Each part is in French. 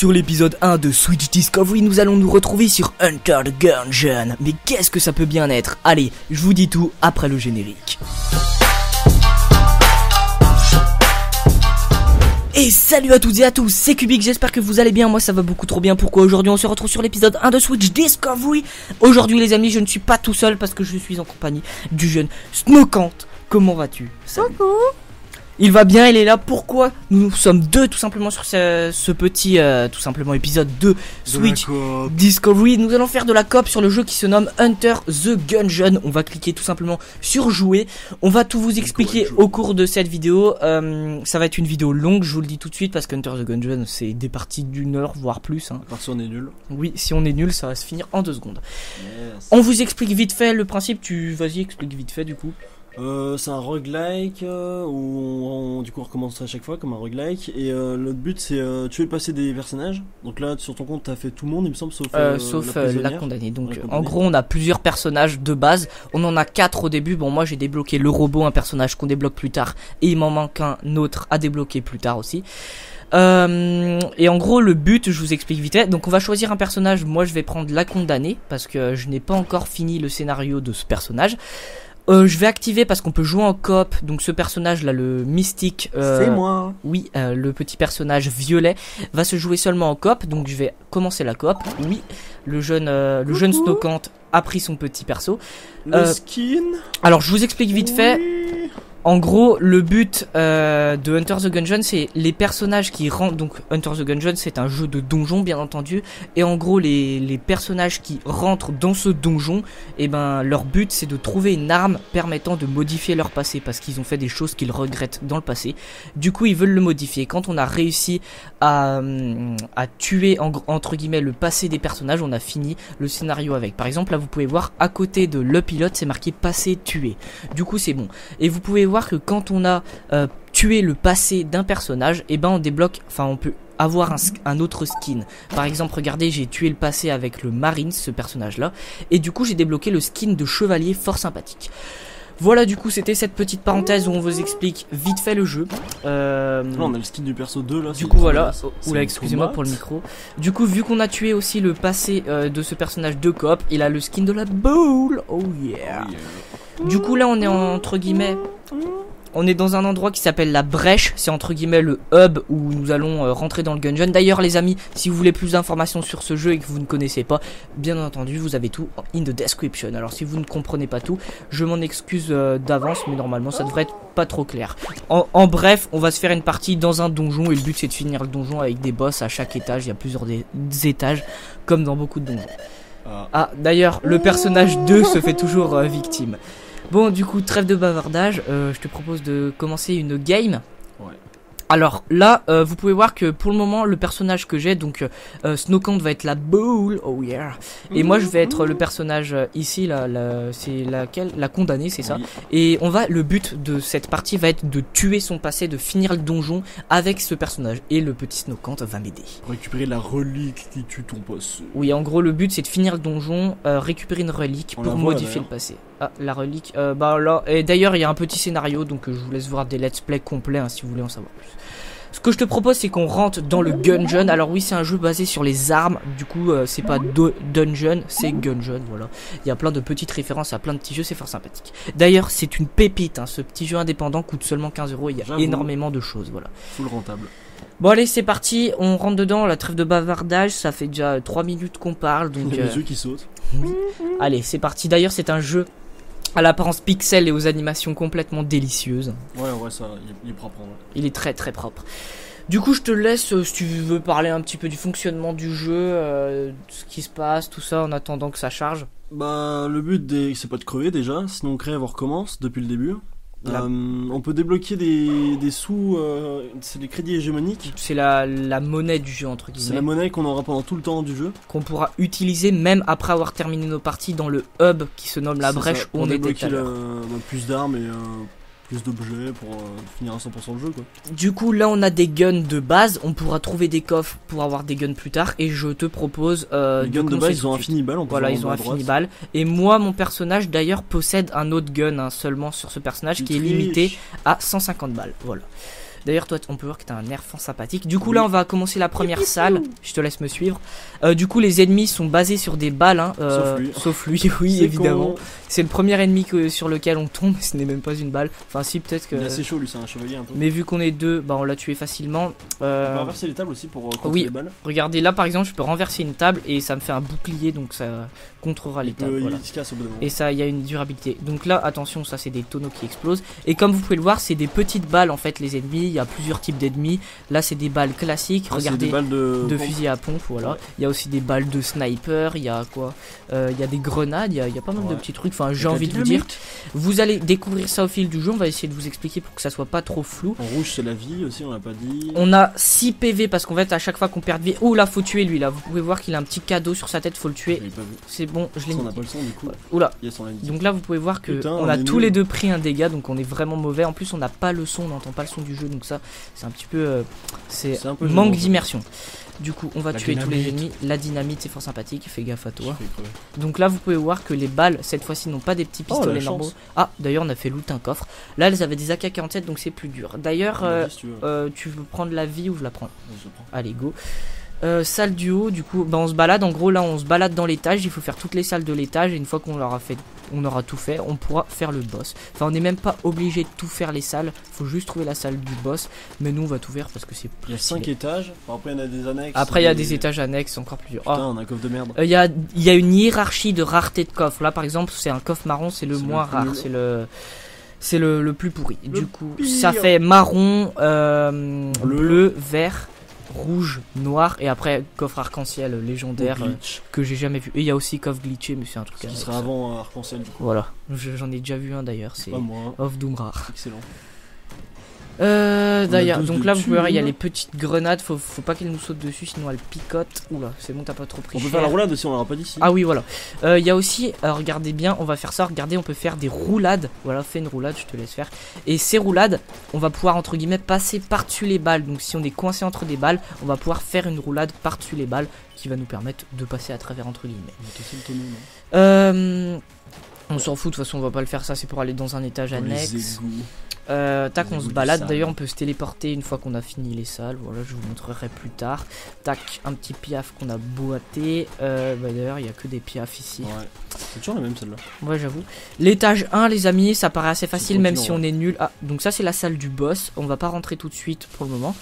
sur l'épisode 1 de Switch Discovery, nous allons nous retrouver sur Enter the Gungeon. Mais qu'est-ce que ça peut bien être? Allez, je vous dis tout après le générique. Et salut à toutes et à tous, c'est Kubik, j'espère que vous allez bien, moi ça va beaucoup trop bien. Pourquoi aujourd'hui on se retrouve sur l'épisode 1 de Switch Discovery? Aujourd'hui les amis, je ne suis pas tout seul parce que je suis en compagnie du jeune Snowcant. Comment vas-tu? Coucou. Il va bien, il est là. Pourquoi nous sommes deux tout simplement sur ce petit tout simplement épisode 2 Switch Discovery. Nous allons faire de la coop sur le jeu qui se nomme Enter the Gungeon. On va cliquer tout simplement sur jouer. On va tout vous expliquer au cours de cette vidéo. Ça va être une vidéo longue, je vous le dis tout de suite, parce qu'Enter the Gungeon c'est des parties d'une heure voire plus hein. À part si on est nul. Oui, si on est nul ça va se finir en 2 secondes. Yes. On vous explique vite fait le principe. Vas-y, explique vite fait du coup. C'est un roguelike où du coup on recommence à chaque fois comme un roguelike et notre but c'est tuer le passé des personnages. Donc là sur ton compte t'as fait tout le monde il me semble sauf la condamnée. Donc en gros on a plusieurs personnages de base. On en a 4 au début. Bon moi j'ai débloqué le robot, un personnage qu'on débloque plus tard, et il m'en manque un autre à débloquer plus tard aussi. Et en gros le but, je vous explique vite fait. Donc on va choisir un personnage. Moi je vais prendre la condamnée parce que je n'ai pas encore fini le scénario de ce personnage. Je vais activer parce qu'on peut jouer en coop. Donc ce personnage là, le mystique, c'est moi. Oui, le petit personnage violet va se jouer seulement en coop. Donc je vais commencer la coop. Oui, le jeune Snowcant a pris son petit perso. Le skin. Alors je vous explique vite fait. En gros, le but de Enter the Gungeon, c'est les personnages qui rentrent. Donc, Enter the Gungeon, c'est un jeu de donjon, bien entendu. Et en gros, les personnages qui rentrent dans ce donjon, et ben, leur but, c'est de trouver une arme permettant de modifier leur passé, parce qu'ils ont fait des choses qu'ils regrettent dans le passé. Du coup, ils veulent le modifier. Quand on a réussi à tuer entre guillemets le passé des personnages, on a fini le scénario avec. Par exemple, là, vous pouvez voir à côté de le pilote, c'est marqué passé tué. Du coup, c'est bon. Et vous pouvez voir que quand on a tué le passé d'un personnage, et ben on débloque, enfin on peut avoir un autre skin. Par exemple, regardez, j'ai tué le passé avec le Marines, ce personnage là, et du coup j'ai débloqué le skin de chevalier fort sympathique. Voilà, du coup c'était cette petite parenthèse où on vous explique vite fait le jeu. Là on a le skin du perso 2 là. Du coup voilà, oula excusez-moi pour le micro. Du coup vu qu'on a tué aussi le passé de ce personnage de coop, il a le skin de la boule. Oh yeah. Du coup là on est entre guillemets, on est dans un endroit qui s'appelle la brèche. C'est entre guillemets le hub où nous allons rentrer dans le gungeon. D'ailleurs les amis, si vous voulez plus d'informations sur ce jeu et que vous ne connaissez pas, bien entendu vous avez tout in the description. Alors si vous ne comprenez pas tout, je m'en excuse d'avance, mais normalement ça devrait être pas trop clair. En bref, on va se faire une partie dans un donjon et le but c'est de finir le donjon avec des boss à chaque étage. Il y a plusieurs étages comme dans beaucoup de donjons. Ah d'ailleurs le personnage 2 se fait toujours victime. Bon, du coup, trêve de bavardage, je te propose de commencer une game. Ouais. Alors là, vous pouvez voir que pour le moment, le personnage que j'ai, donc Snowcant va être la boule, oh yeah. Et moi, je vais être le personnage ici, c'est laquelle? La condamnée, c'est ça. Oui. Et le but de cette partie va être de tuer son passé, de finir le donjon avec ce personnage. Et le petit Snowcant va m'aider. Récupérer la relique qui tue ton passé. Oui, en gros, le but c'est de finir le donjon, récupérer une relique pour modifier le passé. Ah, la relique, bah là, et d'ailleurs il y a un petit scénario, donc je vous laisse voir des let's play complets hein, si vous voulez en savoir plus. Ce que je te propose c'est qu'on rentre dans le gungeon. Alors oui, c'est un jeu basé sur les armes, du coup c'est pas dungeon, c'est gungeon, voilà. Il y a plein de petites références à plein de petits jeux, c'est fort sympathique. D'ailleurs c'est une pépite, hein, ce petit jeu indépendant coûte seulement 15 €, il y a énormément de choses, voilà. Full rentable. Bon allez c'est parti, on rentre dedans, la trêve de bavardage, ça fait déjà 3 minutes qu'on parle, donc... Il y a les yeux qui sautent. Oui. Allez c'est parti, d'ailleurs c'est un jeu à l'apparence pixel et aux animations complètement délicieuses. Ouais ça, il est propre. Ouais. Il est très très propre. Du coup je te laisse si tu veux parler un petit peu du fonctionnement du jeu, ce qui se passe, tout ça en attendant que ça charge. Bah le but c'est pas de crever déjà, sinon on crève, on recommence depuis le début. On peut débloquer des sous, c'est les crédits hégémoniques. C'est la monnaie du jeu entre guillemets. C'est la monnaie qu'on aura pendant tout le temps du jeu. Qu'on pourra utiliser même après avoir terminé nos parties dans le hub qui se nomme la brèche où on était tout à l'heure. Plus d'armes et plus d'objets pour finir à 100% le jeu quoi. Du coup là on a des guns de base, on pourra trouver des coffres pour avoir des guns plus tard et je te propose les guns de base ils ont infini balle. Voilà, ils ont infini balle et moi mon personnage d'ailleurs possède un autre gun hein, seulement sur ce personnage qui est limité à 150 balles, voilà. D'ailleurs, toi, on peut voir que t'as un air fort sympathique. Du coup, là, on va commencer la première salle. Je te laisse me suivre. Du coup, les ennemis sont basés sur des balles. Hein, sauf lui, oui, évidemment. C'est le premier ennemi sur lequel on tombe. Ce n'est même pas une balle. Enfin, si, peut-être que. Il est assez chaud, lui, c'est un chevalier un peu. Mais vu qu'on est deux, bah, on l'a tué facilement. On va renverser les tables aussi pour contrer les balles. Regardez, là, par exemple, je peux renverser une table et ça me fait un bouclier. Donc, ça contrera les tables. Voilà. Il se casse au bout d'un moment. Et ça, il y a une durabilité. Donc là, attention, ça, c'est des tonneaux qui explosent. Et comme vous pouvez le voir, c'est des petites balles en fait, les ennemis. Il y a plusieurs types d'ennemis. Là, c'est des balles classiques. Regardez, des balles de fusil à pompe. Voilà. Ouais. Il y a aussi des balles de sniper. Il y a quoi il y a des grenades. Il y a pas mal de petits trucs. Enfin, j'ai envie de vous dire. Vous allez découvrir ça au fil du jeu. On va essayer de vous expliquer pour que ça soit pas trop flou. En rouge, c'est la vie aussi, on l'a pas dit. On a 6 PV parce qu'en fait, à chaque fois qu'on perd de vie. Oh là, faut tuer lui là. Vous pouvez voir qu'il a un petit cadeau sur sa tête. Faut le tuer. C'est bon, je l'ai mis. On a pas le son du coup. Oula. Yes, donc là, vous pouvez voir que on a tous les deux pris un dégât. Donc on est vraiment mauvais. En plus, on n'a pas le son. On n'entend pas le son du jeu. Donc ça, c'est un petit peu. C'est un peu manque d'immersion. Du coup, on va tuer tous les ennemis. La dynamite, c'est fort sympathique. Fais gaffe à toi. Donc là, vous pouvez voir que les balles, cette fois-ci, n'ont pas des petits pistolets normaux. Ah, d'ailleurs, on a fait loot un coffre. Là, elles avaient des AK-47, donc c'est plus dur. D'ailleurs, tu veux prendre la vie ou je la prends? Allez, go. Salle du haut, du coup, bah on se balade. En gros, là, on se balade dans l'étage. Il faut faire toutes les salles de l'étage. Et une fois qu'on l'aura fait, on aura tout fait, on pourra faire le boss. Enfin, on n'est même pas obligé de tout faire les salles. Faut juste trouver la salle du boss. Mais nous, on va tout faire parce que c'est. Il y a 5 étages. Après, il y en a des annexes. Après, il y a des étages annexes, encore plus dur. Putain, on a un coffre de merde. Il y a une hiérarchie de rareté de coffres. Là, par exemple, c'est un coffre marron, c'est le moins rare. C'est le plus pourri. Du coup, ça fait marron, bleu, vert, rouge, noir et après coffre arc-en-ciel légendaire que j'ai jamais vu. Et il y a aussi coffre glitché, mais c'est un truc qui sera avant arc-en-ciel du coup. Voilà, j'en ai déjà vu un d'ailleurs, c'est Off Doomrar. Excellent. D'ailleurs, donc là vous pouvez voir, il y a les petites grenades, faut pas qu'elles nous sautent dessus sinon elles picotent. Oula, c'est bon, t'as pas trop pris. On peut faire la roulade aussi, on l'aura pas dit ici. Ah oui, voilà. Il y a aussi, regardez bien, on va faire ça, regardez, on peut faire des roulades. Voilà, fais une roulade, je te laisse faire. Et ces roulades, on va pouvoir entre guillemets passer par-dessus les balles. Donc si on est coincé entre des balles, on va pouvoir faire une roulade par-dessus les balles qui va nous permettre de passer à travers entre guillemets. On s'en fout, de toute façon on va pas le faire, ça c'est pour aller dans un étage annexe. Tac, on se balade. D'ailleurs, on peut se téléporter une fois qu'on a fini les salles. Voilà, je vous montrerai plus tard. Tac, un petit piaf qu'on a boité. D'ailleurs, il y a que des piafs ici. Ouais, c'est toujours la même celle-là. Ouais, j'avoue. L'étage 1, les amis, ça paraît assez facile, même si on est nul. Ah, donc ça, c'est la salle du boss. On va pas rentrer tout de suite pour le moment.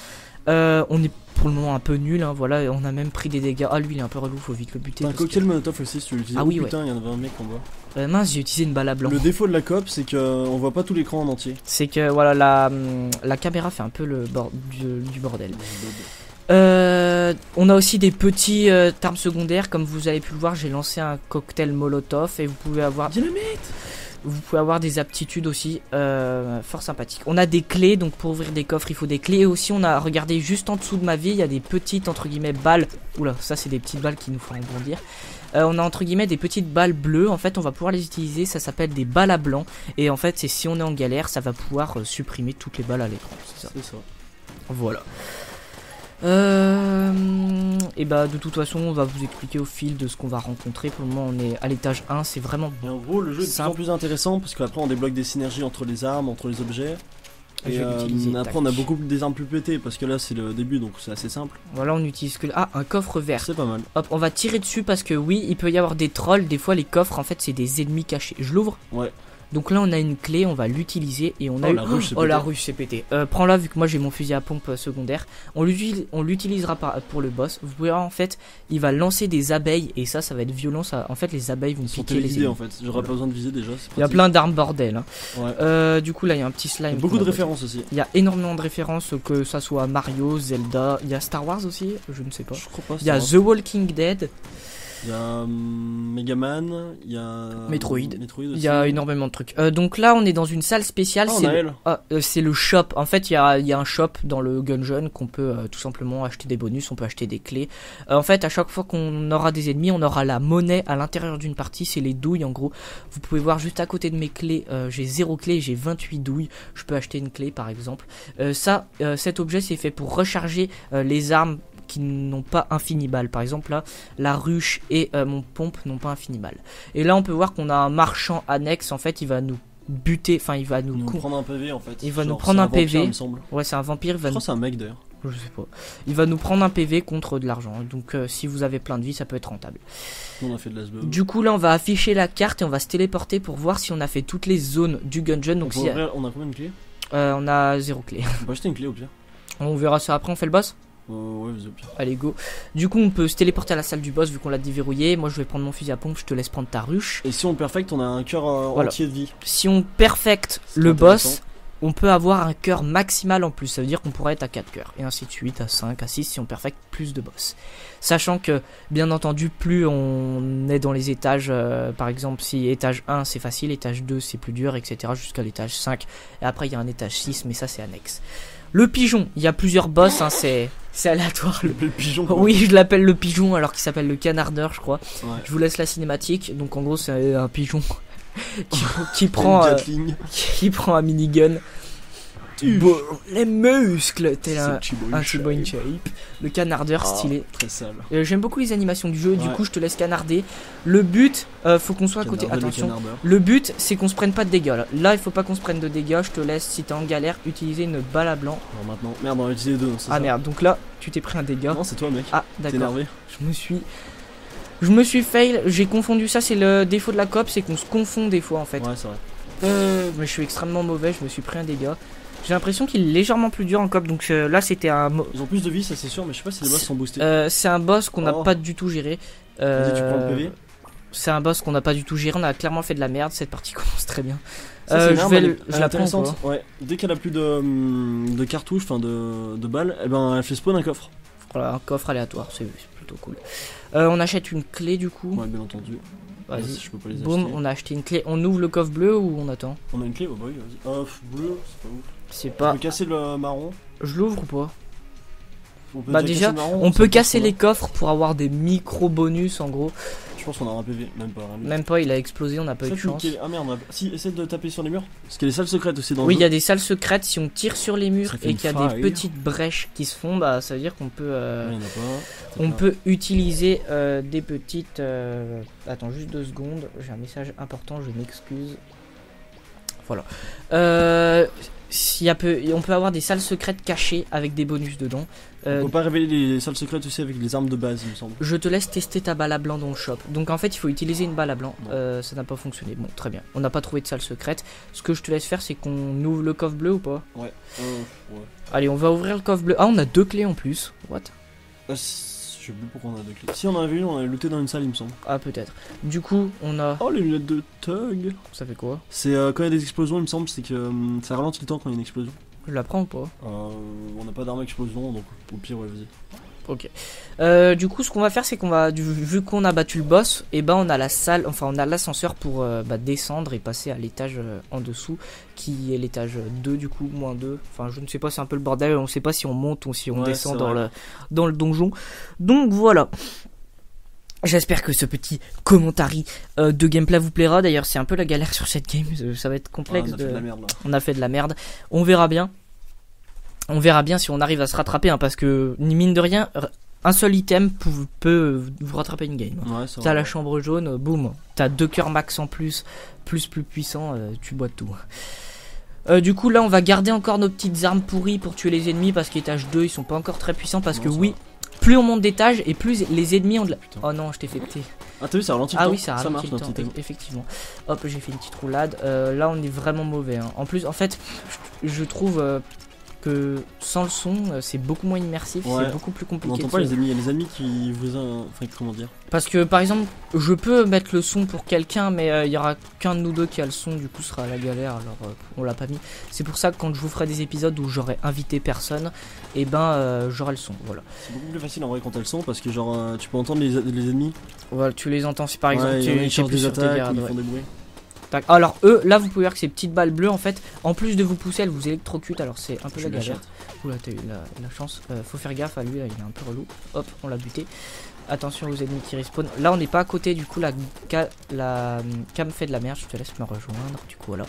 On est pour le moment un peu nul, hein, voilà, on a même pris des dégâts. Ah, lui il est un peu relou, faut vite le buter. T'as un cocktail molotov aussi si tu l'utilises. Ah oui, putain, il y en avait un mec en bas. Mince, j'ai utilisé une balle à blanc. Le défaut de la coop, c'est qu'on voit pas tout l'écran en entier. C'est que voilà, la caméra fait un peu du bordel. On a aussi des petits armes secondaires, comme vous avez pu le voir, j'ai lancé un cocktail molotov et vous pouvez avoir. Vous pouvez avoir des aptitudes aussi fort sympathiques. On a des clés, donc pour ouvrir des coffres il faut des clés. Et aussi on a, regardé juste en dessous de ma vie, il y a des petites entre guillemets balles. Oula, ça c'est des petites balles qui nous font rebondir. On a entre guillemets des petites balles bleues. En fait on va pouvoir les utiliser, ça s'appelle des balles à blanc. Et en fait c'est si on est en galère, ça va pouvoir supprimer toutes les balles à l'écran. C'est ça. Voilà. Et bah de toute façon on va vous expliquer au fil de ce qu'on va rencontrer. Pour le moment on est à l'étage 1, c'est vraiment et en gros le jeu est de plus en plus intéressant parce qu'après on débloque des synergies entre les armes, entre les objets. Et après on a beaucoup des armes plus pétées parce que là c'est le début donc c'est assez simple. Voilà, on utilise que un coffre vert. C'est pas mal. Hop, on va tirer dessus parce que oui il peut y avoir des trolls. Des fois les coffres en fait c'est des ennemis cachés. Je l'ouvre. Ouais. Donc là on a une clé, on va l'utiliser et on a la ruche, la ruche c'est pété. Prends-la vu que moi j'ai mon fusil à pompe secondaire. On l'utilisera pour le boss. Vous pouvez voir en fait, il va lancer des abeilles et ça va être violent. Ça, en fait les abeilles vont piquer les ennemis. En fait, j'aurais pas besoin de viser déjà. Il y a plein d'armes bordel. Hein. Ouais. Du coup là il y a un petit slime. Beaucoup de références aussi. Il y a énormément de références, que ça soit Mario, Zelda, il y a Star Wars aussi, je ne sais pas. Je crois pas. Il y a The Walking Dead. Il y a Megaman, il y a Metroid aussi. Il y a énormément de trucs. Donc là, on est dans une salle spéciale. C'est le shop. En fait, il y a un shop dans le Gungeon qu'on peut tout simplement acheter des bonus. On peut acheter des clés. En fait, à chaque fois qu'on aura des ennemis, on aura la monnaie à l'intérieur d'une partie. C'est les douilles en gros. Vous pouvez voir juste à côté de mes clés, j'ai 0 clé, j'ai 28 douilles. Je peux acheter une clé par exemple. Cet objet c'est fait pour recharger les armes qui n'ont pas infini balle. Par exemple là, la ruche et mon pompe n'ont pas infini balle. Et là on peut voir qu'on a un marchand annexe, en fait il va nous buter, enfin il va nous prendre un PV en fait. Il va nous Genre, prendre c'est un vampire, PV. il me semble. Ouais, c'est un vampire, il va Je nous... crois que c'est un mec d'ailleurs. Je sais pas. Il va nous prendre un PV contre de l'argent. Donc si vous avez plein de vie, ça peut être rentable. On a fait de la sbub. Du coup là, on va afficher la carte et on va se téléporter pour voir si on a fait toutes les zones du Gungeon. Donc si On a combien de clés? on a 0 clé. On peut acheter une clé au pire. On verra ça après, on fait le boss. Ouais, vas-y au pire. Allez go. Du coup on peut se téléporter à la salle du boss vu qu'on l'a déverrouillé. Moi je vais prendre mon fusil à pompe, je te laisse prendre ta ruche. Et si on perfecte, on a un cœur Voilà. entier de vie. Si on perfecte C'est le intéressant. boss, on peut avoir un cœur maximal en plus. Ça veut dire qu'on pourrait être à 4 cœurs. Et ainsi de suite, à 5, à 6 si on perfecte plus de boss. Sachant que, bien entendu, plus on est dans les étages, par exemple, si étage 1 c'est facile, étage 2 c'est plus dur, etc. jusqu'à l'étage 5. Et après il y a un étage 6, mais ça c'est annexe. Le pigeon, il y a plusieurs boss, hein, c'est aléatoire. Le pigeon. Quoi. Oui, je l'appelle le pigeon alors qu'il s'appelle le canardeur, je crois. Ouais. Je vous laisse la cinématique. Donc en gros, c'est un pigeon qui prend qui prend un minigun. Bon, les muscles, tel un Chibo in shape. Le canardeur stylé. Très sale. J'aime beaucoup les animations du jeu. Du Ouais. coup, je te laisse canarder. Le but, faut qu'on soit à côté. Canardeur, Attention. le canardeur. Le but, c'est qu'on se prenne pas de dégâts. Là, il faut pas qu'on se prenne de dégâts. Je te laisse, si t'es en galère, utiliser une balle à blanc. Alors maintenant, merde, on va utiliser deux. Ah merde, donc là, tu t'es pris un dégât. Non, c'est toi, mec. Ah, T'es d'accord. énervé. Je me suis fail. J'ai confondu ça. C'est le défaut de la coop, c'est qu'on se confond des fois en fait. Ouais, c'est vrai. Mais je suis extrêmement mauvais. Je me suis pris un dégât. J'ai l'impression qu'il est légèrement plus dur en coop. Donc là, c'était un. Ils ont plus de vie, ça c'est sûr, mais je sais pas si les boss sont boostés. C'est un boss qu'on n'a Oh. pas du tout géré. Vas-y, tu prends le PV. C'est un boss qu'on n'a pas du tout géré. On a clairement fait de la merde. Cette partie commence très bien. Ça, c'est une je arme, vais elle le- est je la prends ou intéressante. Ouais. Dès qu'elle a plus de cartouches, enfin de balles, et ben elle fait spawn un coffre. Voilà, un coffre aléatoire. C'est plutôt cool. On achète une clé du coup. Ouais, bien entendu. Vas-y. Je peux pas les Boum, acheter. on a acheté une clé. On ouvre le coffre bleu ou on attend? On a une clé, bah oui, vas-y. Bleu, c'est pas ouf. C'est On pas. peut casser le marron. Je l'ouvre ou pas? On peut Bah déjà, casser le marron, on ça peut passe casser pas. les coffres pour avoir des micro bonus en gros. Je pense qu'on aura un PV, même pas. Rien. Même pas, il a explosé, on n'a pas eu Ça, de chance. Ah merde, si, essaie de taper sur les murs. Parce qu'il y a des salles secrètes aussi dans Oui, le il y a jeu. des salles secrètes. Si on tire sur les murs Ça fait et une qu'il y a des faille. petites brèches qui se font, bah ça veut dire qu'on peut. Ouais, il y en a pas. On peut utiliser des petites. Attends, juste 2 secondes. J'ai un message important, je m'excuse. Voilà. On peut avoir des salles secrètes cachées avec des bonus dedans. On peut pas révéler les salles secrètes aussi avec les armes de base, il me semble. Je te laisse tester ta balle à blanc dans le shop. Donc en fait, il faut utiliser une balle à blanc. Bon. Ça n'a pas fonctionné. Bon, très bien. On n'a pas trouvé de salle secrète. Ce que je te laisse faire, c'est qu'on ouvre le coffre bleu ou pas? Ouais. Allez, on va ouvrir le coffre bleu. Ah, on a 2 clés en plus. What? Je sais plus pourquoi on a deux clés. Si on en avait une, on avait looté dans une salle, il me semble. Ah, peut-être. Du coup, on a. Oh, les lunettes de Tug. Ça fait quoi? C'est quand il y a des explosions, il me semble, c'est que ça ralentit le temps quand il y a une explosion. Je la prends ou pas? On n'a pas d'arme à explosion, donc au pire, ouais, vas-y. Ok. Du coup, ce qu'on va faire, c'est qu'on va, vu qu'on a battu le boss, et ben on a la salle, enfin on a l'ascenseur pour descendre et passer à l'étage en dessous, qui est l'étage 2 du coup, moins 2. Enfin, je ne sais pas, c'est un peu le bordel. On ne sait pas si on monte ou si on Ouais, descend c'est dans vrai. dans le donjon. Donc voilà. J'espère que ce petit commentary de gameplay vous plaira. D'ailleurs, c'est un peu la galère sur cette game. Ça va être complexe. On a fait de la merde là. On a fait de la merde. On verra bien. On verra bien si on arrive à se rattraper, hein, parce que mine de rien, un seul item peut vous rattraper une game. Ouais, c'est T'as vrai. la chambre jaune, boum. T'as 2 cœurs max en plus puissant, tu bois de tout. Du coup, là, on va garder encore nos petites armes pourries pour tuer les ennemis, parce qu'étage 2, ils sont pas encore très puissants, parce Non, que ça oui, va. plus on monte d'étage et plus les ennemis ont de la... Putain. Oh non, je t'ai fait péter. Ah, t'as vu, ça ralentit le Ah temps. oui, ça ralentit marche, le notre temps, item. effectivement. Hop, j'ai fait une petite roulade. Là, on est vraiment mauvais, hein. En plus, en fait, je trouve que sans le son, c'est beaucoup moins immersif, Ouais. c'est beaucoup plus On compliqué. n'entend de pas se- les ennemis, il y a les ennemis qui vous... Enfin, comment dire. Parce que, par exemple, je peux mettre le son pour quelqu'un, mais il y aura qu'un de nous deux qui a le son, du coup, ce sera la galère, alors on l'a pas mis. C'est pour ça que quand je vous ferai des épisodes où j'aurai invité personne, et ben, j'aurai le son, voilà. C'est beaucoup plus facile en vrai quand t'as le son parce que genre tu peux entendre les ennemis. Voilà, tu les entends si par exemple Ouais, il y en a, tu ils chargent t'es des sur tes attaques, gardes, ils ouais. font des bruits. Tac. Alors eux, là vous pouvez voir que ces petites balles bleues en fait, en plus de vous pousser, elles vous électrocutent, alors c'est un peu Je la galère. l'achète. Oula, t'as eu la chance. Faut faire gaffe à lui, là, il est un peu relou. Hop, on l'a buté. Attention aux ennemis qui respawn. Là on n'est pas à côté, du coup la cam fait de la merde, je te laisse me rejoindre. Du coup voilà.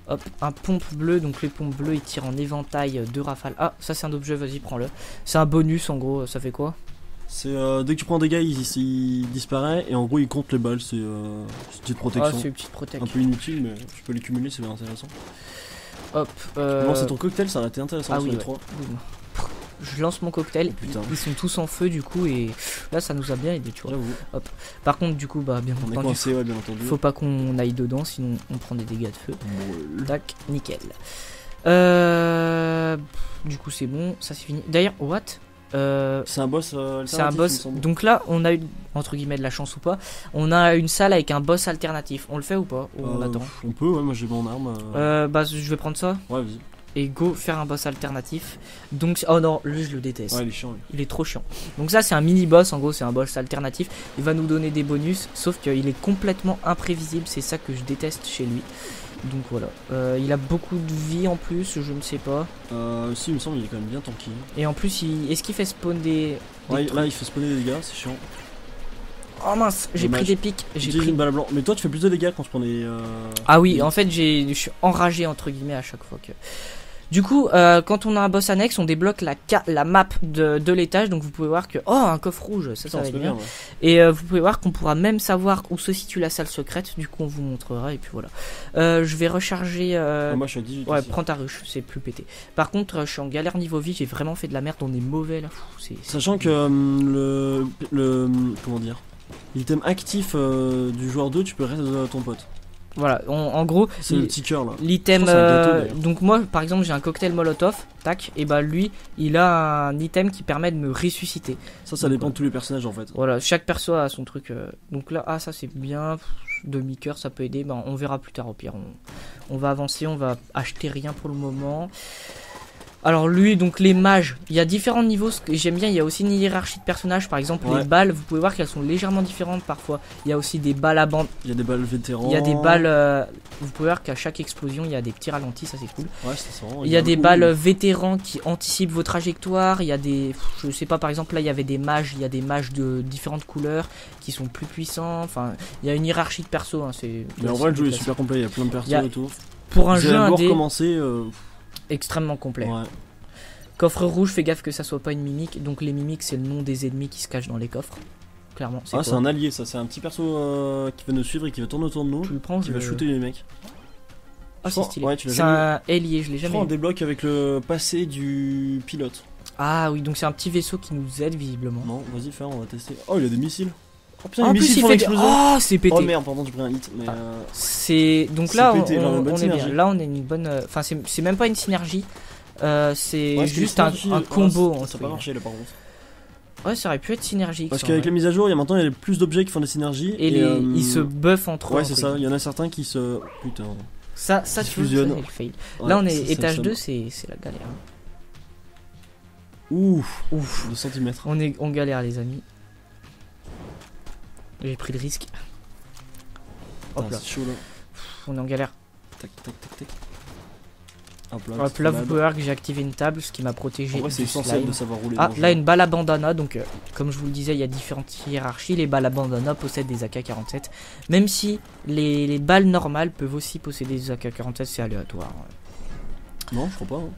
Hop, un pompe bleu, donc les pompes bleues ils tirent en éventail de rafales. Ah, ça c'est un objet, vas-y prends-le. C'est un bonus en gros, ça fait quoi? C'est dès que tu prends des dégâts, il disparaît et en gros il compte les balles. C'est une petite Ah, protection. c'est une petite protection. Un peu inutile, mais tu peux les cumuler, c'est bien intéressant. Hop. Lancer ton cocktail, ça aurait été intéressant. Ah sur oui, les ouais. trois. Boum. Je lance mon cocktail. Putain. Ils sont tous en feu du coup et là ça nous a bien aidé, tu vois. J'avoue. Par contre, du coup, bah bien On est entendu, coincé, ouais, bien entendu. faut pas qu'on aille dedans, sinon on prend des dégâts de feu. Bon, Tac, nickel. Du coup, c'est bon, ça c'est fini. D'ailleurs, what? c'est un boss. C'est un alternatif, il me boss. semble. Donc là, on a eu, entre guillemets, de la chance ou pas. On a une salle avec un boss alternatif. On le fait ou pas? Ou on attend? On peut, ouais, moi j'ai mon arme. Bah, je vais prendre ça Ouais, vas-y. et go faire un boss alternatif. Donc, oh non, lui je le déteste. Ouais, il est chiant. Lui. Il est trop chiant. Donc ça c'est un mini boss, en gros c'est un boss alternatif. Il va nous donner des bonus, sauf qu'il est complètement imprévisible. C'est ça que je déteste chez lui. Donc voilà. Il a beaucoup de vie en plus, je ne sais pas. Si, il me semble qu'il est quand même bien tanky. Et en plus, est-ce qu'il fait spawn des Ouais, trucs? là il fait spawner des dégâts, c'est chiant. Oh mince, j'ai Dommage. pris des pics. J'ai J'ai pris une balle blanche. Mais toi tu fais plus de dégâts quand tu prends des. Ah oui, des- en fait, je suis enragé entre guillemets à chaque fois que. Du coup, quand on a un boss annexe, on débloque la map de l'étage. Donc vous pouvez voir que un coffre rouge, ça Putain, va c'est être pas bien. bien. Ouais. Et vous pouvez voir qu'on pourra même savoir où se situe la salle secrète. Du coup, on vous montrera et puis voilà. Je vais recharger. Moi je suis à 18. Ouais, aussi. prends ta ruche, c'est plus pété. Par contre, je suis en galère niveau vie. J'ai vraiment fait de la merde. On est mauvais là. Sachant que comment dire, l'item actif du joueur 2, tu peux rester ton pote. Voilà, en gros, C'est le petit cœur là. l'item. Je crois que c'est un gâteau, d'ailleurs. Donc moi, par exemple, j'ai un cocktail Molotov. Tac. Et bah lui, il a un item qui permet de me ressusciter. Ça dépend de tous les personnages en fait. Voilà, chaque perso a son truc. Donc là, ça c'est bien. Demi-cœur, ça peut aider. Ben, on verra plus tard au pire. On va avancer, on va acheter rien pour le moment. Alors lui, donc les mages, il y a différents niveaux. Ce que j'aime bien, il y a aussi une hiérarchie de personnages. Par exemple, Ouais. les balles, vous pouvez voir qu'elles sont légèrement différentes parfois. Il y a aussi des balles à bande. Il y a des balles vétérans. Il y a des balles. Vous pouvez voir qu'à chaque explosion, il y a des petits ralentis, ça c'est cool. Ouais, c'est vraiment. Il y a des beaucoup- balles vétérans qui anticipent vos trajectoires. Il y a des. Je sais pas, par exemple, là il y avait des mages. Il y a des mages de différentes couleurs qui sont plus puissants. Enfin, il y a une hiérarchie de perso. Hein, Mais en vrai, le jeu est super complet. Il y a plein de persos Il y a- et tout. Pour un Vous jeu allez indé, recommencer. extrêmement complet. Ouais. Coffre rouge, fais gaffe que ça soit pas une mimique. Donc les mimiques, c'est le nom des ennemis qui se cachent dans les coffres. Clairement, c'est Ah, quoi c'est un allié ça. C'est un petit perso qui va nous suivre et qui va tourner autour de nous. Tu le prends, Qui va shooter les mecs. Ah, c'est stylé. Ouais, tu l'as C'est jamais un ailier, je l'ai Je jamais crois on eu. débloque avec le passé du pilote. Ah oui, donc c'est un petit vaisseau qui nous aide visiblement. Non, vas-y, fais, on va tester. Oh, il a des missiles. Oh putain, En les plus, missiles il font fait. l'explosion. Ah, c'est pété. Oh merde, pardon, j'ai pris un hit. Mais Ah. C'est donc C'est là pété, on, genre une on bonne est bien. synergie. Là on est une bonne. Enfin c'est même pas une synergie. C'est ouais, juste un combo. Ça entre n'a pas guillemets. marché là par contre. Ouais, ça aurait pu être synergique. Parce ça, qu'avec ouais. les mises à jour, il y a maintenant il y a plus d'objets qui font des synergies. Et ils se buffent entre eux. Ouais, c'est entre ça. guillemets. Il y en a certains qui se. Putain. Ça Qui tu vois, ça, fusionnent. c'est le fail. Ouais, Là on ça, est c'est étage le 2, seum. c'est la galère. Ouf. Ouf. 2 cm. On galère les amis. J'ai pris le risque. Hop là, C'est chaud là. on est en galère. Tac, tac, tac, tac. Hop là, Hop petite là vous balade. pouvez voir que j'ai activé une table, ce qui m'a protégé. En vrai, c'est du essentiel slime. de savoir rouler. Ah, dans le là jeu. une balle à bandana, donc comme je vous le disais, il y a différentes hiérarchies. Les balles à bandana possèdent des AK-47, même si les balles normales peuvent aussi posséder des AK-47, c'est aléatoire. Non, je crois pas. Hein.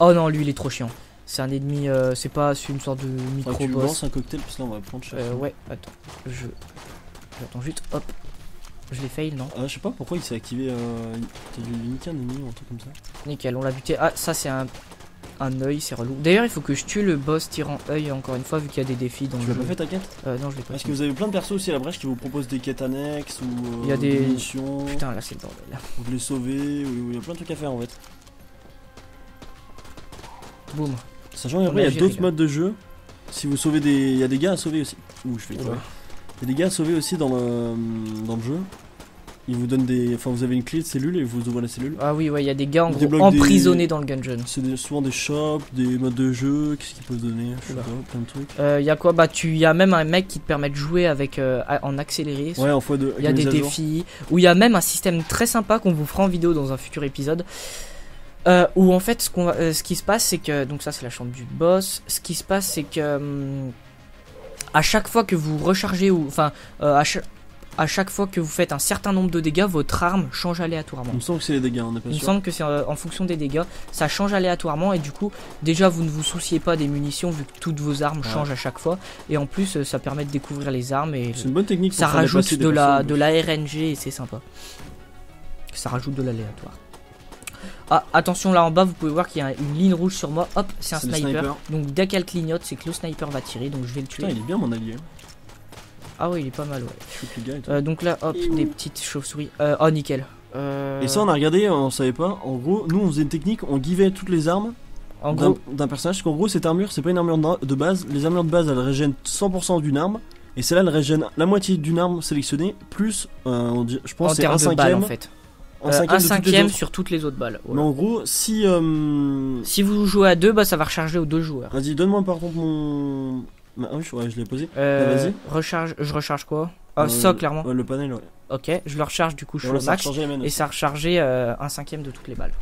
Oh non, lui il est trop chiant. C'est un ennemi, c'est pas c'est une sorte de Faudrait que tu micro-boss. lances un cocktail, parce que là on va prendre cher. Ouais, attends, j'attends juste, hop. Je l'ai fail, non? Je sais pas pourquoi il s'est activé. T'as dû niquer un ennemi ou un truc comme ça. Nickel, on l'a buté. Ah, ça c'est un œil, c'est relou. D'ailleurs, il faut que je tue le boss tirant œil encore une fois, vu qu'il y a des défis dans Tu le l'as jeu. pas fait ta quête? Non, je l'ai pas Parce fait. que vous avez plein de persos aussi à la brèche qui vous proposent des quêtes annexes ou Il y a des- missions, Putain, là c'est le bordel. ou de les sauver, ou il y a plein de trucs à faire en fait. Boum. Sachant On qu'après a il y a géré, d'autres là. modes de jeu. Si vous sauvez des. Il y a des gars à sauver aussi. Ouh, je fais quoi? Oula. Il y a des gars à sauver aussi dans le jeu. Ils vous donnent des. Enfin, vous avez une clé de cellule et vous ouvrez la cellule. Ah oui, ouais, il y a des gars en On gros débloque emprisonnés dans le dungeon. C'est souvent des shops, des modes de jeu, qu'est-ce qu'ils peuvent donner, je sais Oula. pas, plein de trucs. Il y a quoi? Bah, il y a même un mec qui te permet de jouer avec en accéléré. Ouais, en fois de. Il y a des défis. Où il y a même un système très sympa qu'on vous fera en vidéo dans un futur épisode. Où en fait, ce qui se passe, c'est que. Donc, ça, c'est la chambre du boss. Ce qui se passe, c'est que. À chaque fois que vous rechargez ou. Enfin, à chaque fois que vous faites un certain nombre de dégâts, votre arme change aléatoirement. Il me semble que c'est les dégâts, on n'est pas Il me sûr. semble que c'est en fonction des dégâts, ça change aléatoirement et du coup, déjà vous ne vous souciez pas des munitions vu que toutes vos armes changent à chaque fois. Et en plus, ça permet de découvrir les armes et C'est une bonne technique. ça pour faire rajoute dépasser des de la personnes. RNG et c'est sympa. Ça rajoute de l'aléatoire. Ah, attention là en bas, vous pouvez voir qu'il y a une ligne rouge sur moi. Hop, c'est un C'est le sniper. sniper. Donc dès qu'elle clignote, c'est que le sniper va tirer. Donc je vais le tuer. Putain, il est bien mon allié. Ah ouais, il est pas mal, ouais. Je shoot les gars et tout. Donc là, hop, des petites chauves-souris. Oh, nickel. Et ça, on a regardé, on savait pas. En gros, nous, on faisait une technique, on givait toutes les armes En gros, d'un personnage. Parce qu'en gros, cette armure, c'est pas une armure de base. Les armures de base, elles régènent 100% d'une arme. Et celle-là, elle régène la moitié d'une arme sélectionnée. Plus, je pense, en c'est termes un de balles en cinquième. fait. Un cinquième, Un de toutes les cinquième autres. sur toutes les autres balles. Mais Voilà. en gros, si. Si vous jouez à deux, bah ça va recharger aux deux joueurs. Vas-y, donne-moi par contre mon. Ah oui, je l'ai posé. vas-y. Recharge, je recharge quoi? Ah, Euh, ça clairement. Le panel, ouais. Ok, je le recharge du coup, je suis Voilà, au ça a max. changé la mienne Et aussi. ça a rechargé un cinquième de toutes les balles.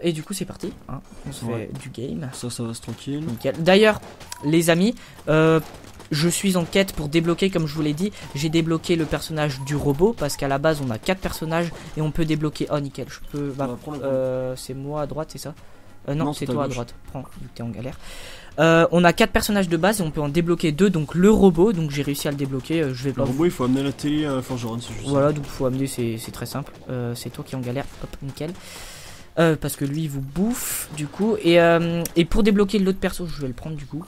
Et du coup, c'est parti. Hein. On se Ouais. fait du game. Ça va, c'est tranquille. Nickel. D'ailleurs, les amis, je suis en quête pour débloquer, comme je vous l'ai dit, j'ai débloqué le personnage du robot parce qu'à la base on a 4 personnages et on peut débloquer. Oh nickel, je peux. On va prendre le C'est moi à droite, c'est ça? Non, Non, c'est c'est à toi à gauche. droite. Prends, vu que t'es en galère. On a 4 personnages de base et on peut en débloquer 2. Donc le robot, donc j'ai réussi à le débloquer. Je vais Le pas. robot, il faut amener la télé à Forgeron, c'est juste. Voilà, donc faut amener, c'est très simple. C'est toi qui es en galère. Hop, nickel. Parce que lui il vous bouffe du coup. Et pour débloquer l'autre perso, je vais le prendre du coup.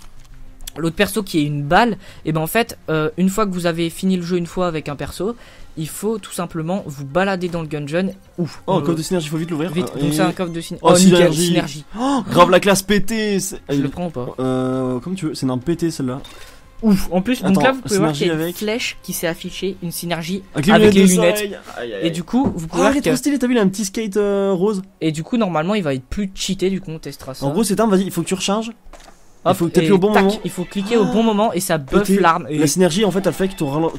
L'autre perso qui est une balle, et ben en fait, une fois que vous avez fini le jeu une fois avec un perso, il faut tout simplement vous balader dans le dungeon. Ouf. Oh, code de synergie, il faut vite l'ouvrir. Vite, Et- donc c'est un coffre de synergie. Oh, nickel, synergie. synergie. Oh, grave la classe pété. Je le prends ou pas? Comme tu veux, c'est une arme pété celle-là. Ouf. En plus, donc Attends, là vous pouvez voir qu'il y a une synergie avec- flèche qui s'est affichée, une synergie Avec avec les de lunettes. soleil. Aïe, aïe, Et aïe. du coup, vous pouvez Oh, voir il est que... trop stylé, t'as vu, il a un petit skate rose. Et du coup, normalement, il va être plus cheaté, du coup, on testera ça. En gros, cette arme, vas-y, il faut que tu recharges. Il faut que t'appuies et au bon tac, moment. il faut cliquer au bon moment et ça buff Pété. l'arme. Et La synergie, en fait, elle fait que ton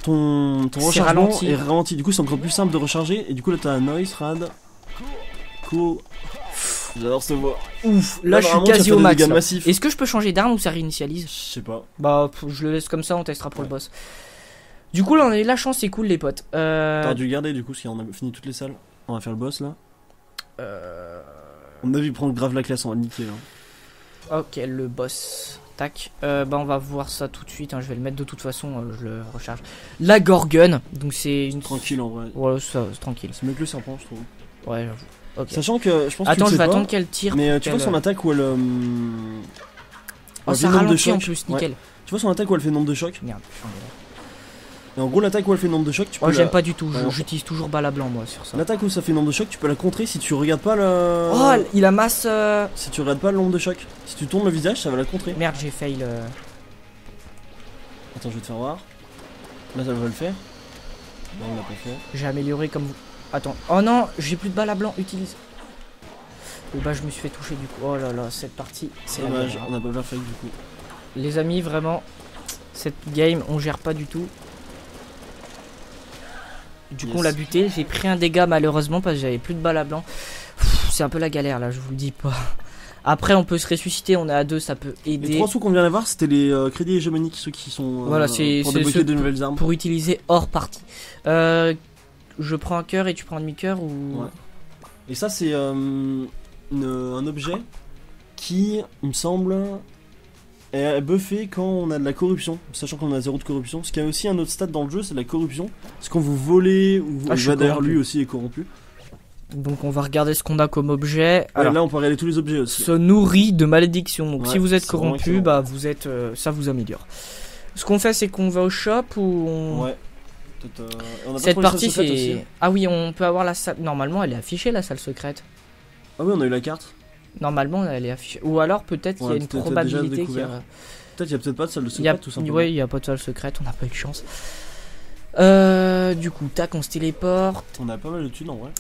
C'est rechargement ralenti. est ralenti. Du coup, c'est encore plus simple de recharger. Et du coup, là, t'as un noise, rad. Cool. J'adore ce voix. ouf, là je suis normalement, tu as quasi fait au des max. dégâts là. massifs. Est-ce que je peux changer d'arme ou ça réinitialise? Je sais pas. Bah, je le laisse comme ça, on testera pour le boss. Du coup, là on a eu la chance, c'est cool les potes. T'aurais dû garder du coup, parce qu'on a fini toutes les salles. On va faire le boss là. On a vu prendre grave la classe, on va le niquer. Hein. Ok, le boss. Tac. Bah, on va voir ça tout de suite. Hein. Je vais le mettre de toute façon, je le recharge. La Gorgon. Donc, c'est une. Tranquille en vrai. Ouais, ça, c'est tranquille. C'est mieux que le serpent, je trouve. Ouais, j'avoue. Ok. Sachant que je pense que Attends, tu je le vais sais attendre pas, qu'elle tire. mais pour tu vois qu'elle- son attaque où elle. Oh, elle fait ça nombre de ralentit en chocs. plus, Ouais. nickel. Tu vois son attaque où elle fait nombre de chocs. Merde, je suis en galère. Et en gros, l'attaque où elle fait nombre de chocs, tu peux. Oh, la- j'aime pas du tout. Alors- J'utilise toujours balle à blanc, moi, sur ça. L'attaque où ça fait nombre de chocs, tu peux la contrer si tu regardes pas le. Oh, il amasse. Si tu regardes pas le nombre de chocs. Si tu tournes le visage, ça va la contrer. Merde, j'ai fail. Attends, je vais te faire voir. Là, ça va le faire. Non, on l'a pas fait. J'ai amélioré comme vous. Attends. Oh non, j'ai plus de balle à blanc. Utilise. Et bah, je me suis fait toucher du coup. Oh là là, cette partie, c'est la Dommage, galère. on a pas perfect du coup. Les amis, vraiment, cette game, on gère pas du tout. Du coup, Yes. on l'a buté. J'ai pris un dégât malheureusement parce que j'avais plus de balles à blanc. Pff, c'est un peu la galère là, je vous le dis pas. Après, on peut se ressusciter. On est à 2, ça peut Les aider 3 sous qu'on vient d'avoir, c'était les crédits hégémoniques, ceux qui sont. Voilà, c'est- pour c'est débloquer ceux de nouvelles armes. pour utiliser hors partie. Je prends un cœur et tu prends un demi-cœur ou. Ouais. Et ça, c'est un objet qui, il me semble, est buffé quand on a de la corruption, sachant qu'on a 0 de corruption. Parce qu'il y a aussi un autre stat dans le jeu, c'est la corruption. C'est quand vous volez ou Ah, je suis d'ailleurs corrompu. lui aussi est corrompu. Donc, on va regarder ce qu'on a comme objet. Ouais, Alors, là, on peut regarder tous les objets aussi. se nourrit de malédiction. Donc Ouais, si vous êtes c'est vraiment corrompu, excellent. bah vous êtes, ça vous améliore. Ce qu'on fait, c'est qu'on va au shop ou on... Ouais. Peut-être, on a pas Cette trouvé la partie, salle secrète c'est... aussi. Ah oui, on peut avoir la salle... Normalement, elle est affichée, la salle secrète. Ah oui, on a eu la carte. Normalement, elle est affichée. Ou alors, peut-être qu'il y a Ouais, une peut-être probabilité déjà qu'il y découvert. a... Peut-être il y a peut-être pas de salle de Il y a... secrète tout simplement. Ouais, il n'y a pas de salle secrète, on n'a pas eu de chance. Du coup, tac, on se téléporte. On a pas mal de thunes en vrai.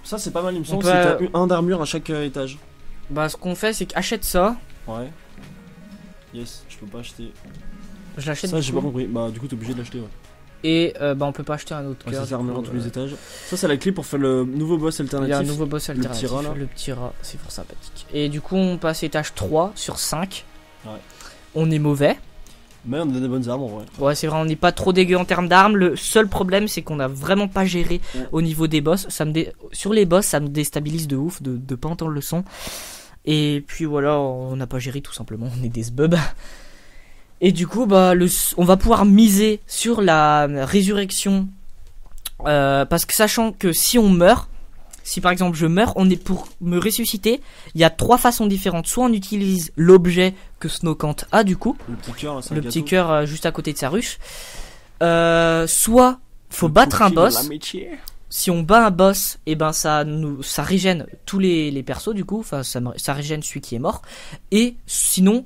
Ça c'est pas mal, il me On semble. peut, C'est un d'armure à chaque étage. Bah, ce qu'on fait, c'est qu'achète ça. Ouais. Yes, je peux pas acheter. Je l'achète Ça du j'ai coup. pas compris. Bah du coup t'es obligé de l'acheter ouais. Et bah, on peut pas acheter un autre Ouais, cœur. ça c'est armure à du tous coup, les étages. Ça c'est la clé pour faire le nouveau boss Il y a un alternatif. nouveau boss alternatif, petit rat, là. le petit rat, c'est fort sympathique. Et du coup, on passe étage 3 sur 5. Ouais. On est mauvais. Mais on a des bonnes armes en vrai. Ouais, c'est vrai, on n'est pas trop dégueu en termes d'armes. Le seul problème, c'est qu'on a vraiment pas géré au niveau des boss. Sur les boss, ça me déstabilise de ouf de pas entendre le son. Et puis voilà, on n'a pas géré tout simplement. On est des sbubs. Et du coup, bah, on va pouvoir miser sur la résurrection. Parce que sachant que si on meurt, si par exemple je meurs, on est pour me ressusciter, il y a 3 façons différentes. Soit on utilise l'objet que Snowcant a du coup, le petit cœur, le petit cœur juste à côté de sa ruche. Soit faut battre un boss. Si on bat un boss, et ben ça régène tous les persos du coup, enfin ça régène celui qui est mort. Et sinon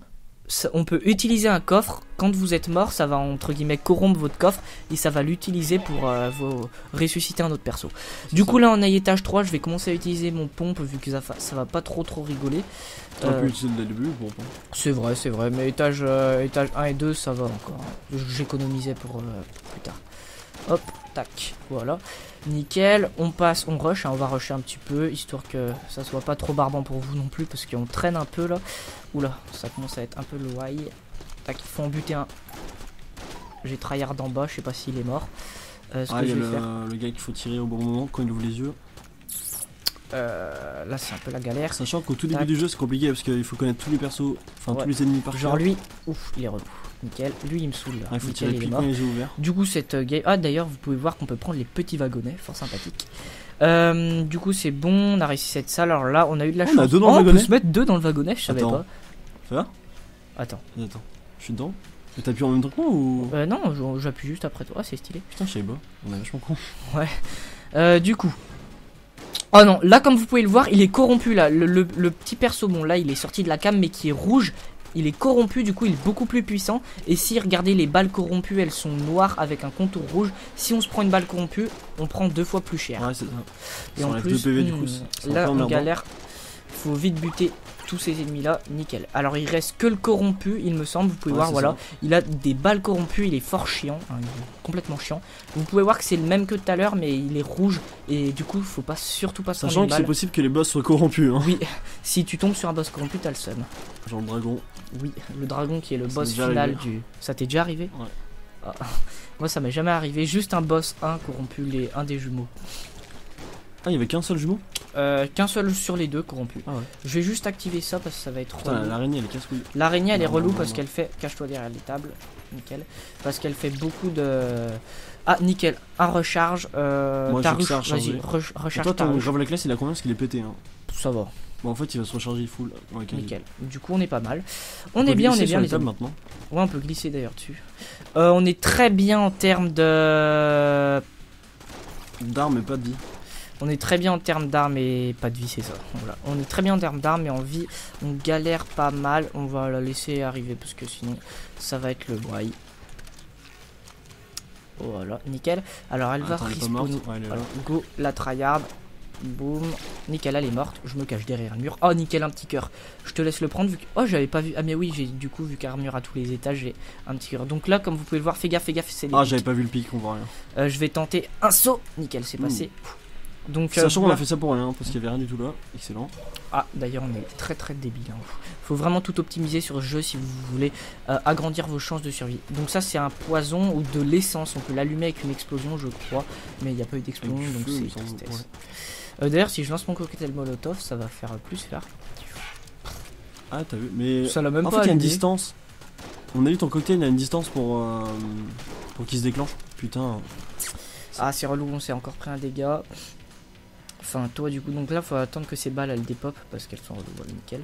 on peut utiliser un coffre. Quand vous êtes mort, ça va entre guillemets corrompre votre coffre et ça va l'utiliser pour vous ressusciter un autre perso. Du coup là on est étage 3, je vais commencer à utiliser mon pompe vu que ça va pas trop rigoler. T'aurais pu utiliser dès le début, bon. C'est vrai, mais étage 1 et 2 ça va encore. J'économisais pour plus tard. Hop, tac, voilà. Nickel, on rush, hein, on va rusher un petit peu, histoire que ça soit pas trop barbant pour vous non plus, parce qu'on traîne un peu là. Oula, ça commence à être un peu loin. Tac, il faut en buter un. J'ai tryhard d'en bas, je sais pas s'il est mort. Il y a le gars qu'il faut tirer au bon moment quand il ouvre les yeux. Là c'est un peu la galère. Sachant qu'au tout début du jeu c'est compliqué parce qu'il faut connaître tous les persos, enfin tous les ennemis par cœur. Genre lui, ouf, il est relou. Nickel, lui il me saoule là. Il faut Nickel, tirer quand les yeux ouverts. Du coup cette game... Ah d'ailleurs vous pouvez voir qu'on peut prendre les petits wagonnets, fort sympathique. Du coup c'est bon, on a réussi cette salle. Alors là on a eu de la chance. On a 2 dans le wagonnet. On peut se mettre 2 dans le wagonnet, je savais pas. Ça va? Attends, je suis dedans. Mais t'appuies en même temps que moi ou? Non, j'appuie juste après toi, c'est stylé. Putain je savais pas, on est vachement con. Ouais. Du coup... Oh non, là comme vous pouvez le voir, il est corrompu là. Le petit perso, bon là il est sorti de la cam mais qui est rouge. Il est corrompu, du coup il est beaucoup plus puissant. Et si, regardez, les balles corrompues, elles sont noires avec un contour rouge. Si on se prend une balle corrompue, on prend 2 fois plus cher. Ouais, c'est ça. Et en plus, 2 PV, du coup, là on galère. Faut vite buter tous ces ennemis là, nickel. Alors il reste que le corrompu, il me semble. Vous pouvez voir, voilà, il a des balles corrompues, il est fort chiant, hein, il est complètement chiant. Vous pouvez voir que c'est le même que tout à l'heure, mais il est rouge et du coup faut pas surtout pas se prendre une balle. Sachant que c'est possible que les boss soient corrompus, hein. Oui, si tu tombes sur un boss corrompu, t'as le seum. Genre le dragon. Oui, le dragon qui est le boss final du... Ça t'est déjà arrivé? Ouais. Ah. Moi ça m'est jamais arrivé, juste un boss 1 corrompu, un des jumeaux. Ah, il y avait qu'un seul jumeau? Qu'un seul sur les 2 corrompus. Ah ouais. Je vais juste activer ça parce que ça va être relou. L'araignée elle est casse-couille. L'araignée elle est relou parce qu'elle fait... Cache-toi derrière les tables. Nickel. Parce qu'elle fait beaucoup de... Ah nickel. Un recharge. Moi ta je ruche. recharge. Recharge Toi ta ton ruche. grave la classe il a combien parce qu'il est pété hein? Ça va. Bon en fait il va se recharger full. Ouais, nickel. Du coup on est pas mal. On est bien les tables amis. Maintenant. Ouais on peut glisser d'ailleurs dessus. On est très bien en termes de... D'armes et pas de vie. On est très bien en termes d'armes et pas de vie, c'est ça. Voilà. On est très bien en termes d'armes et en vie, on galère pas mal. On va la laisser arriver parce que sinon ça va être le braille. Voilà, nickel. Alors elle va respawn. Alors, go, la tryhard. Boum. Nickel, elle est morte. Je me cache derrière le mur. Oh, nickel, un petit cœur. Je te laisse le prendre vu que... Oh, j'avais pas vu. Ah, mais oui, j'ai du coup, vu qu'armure à tous les étages, j'ai un petit cœur. Donc là, comme vous pouvez le voir, fais gaffe, c'est... Ah, j'avais pas vu le pic, on voit rien. Je vais tenter un saut. Nickel, c'est passé. Donc, sachant qu'on a fait ça pour rien, parce qu'il y avait rien du tout là. Excellent. Ah, d'ailleurs, on est très débile. Hein. Faut vraiment tout optimiser sur ce jeu si vous voulez agrandir vos chances de survie. Donc ça, c'est un poison ou de l'essence. On peut l'allumer avec une explosion, je crois. Mais il n'y a pas eu d'explosion, donc c'est tristesse. D'ailleurs, si je lance mon cocktail molotov, ça va faire plus faire. Ah, t'as vu? Mais ça l'a même en pas fait, il y a une allumé. distance. On a vu ton cocktail, il y a une distance pour qu'il se déclenche. Putain. Ah, c'est relou, on s'est encore pris un dégât. Enfin, toi, du coup, donc là, faut attendre que ces balles elles dépopent parce qu'elles sont reloues. Voilà, nickel.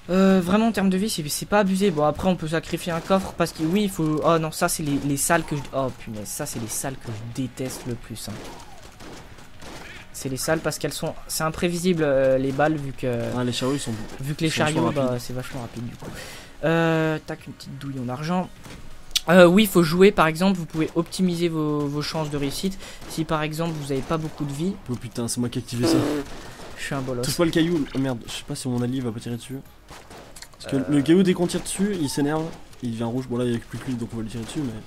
Vraiment, en termes de vie, c'est pas abusé. Bon, après, on peut sacrifier un coffre parce que oui, il faut. Oh non, ça, c'est les salles que je. Oh punaise, ça, c'est les salles que je déteste le plus. Hein. C'est les salles parce qu'elles sont... C'est imprévisible les balles vu que... Ah, les chariots ils sont... Vu que les chariots, bah, c'est vachement rapide du coup. Tac, une petite douille en argent. Oui, il faut jouer par exemple, vous pouvez optimiser vos chances de réussite. Si par exemple vous avez pas beaucoup de vie... Oh putain, c'est moi qui ai activé ça. Je suis un bolos. Touche pas le caillou. Oh, merde, je sais pas si mon allié va pas tirer dessus. Parce que le caillou dès qu'on tire dessus, il s'énerve. Il devient rouge. Bon là il y a plus que lui donc on va le tirer dessus mais...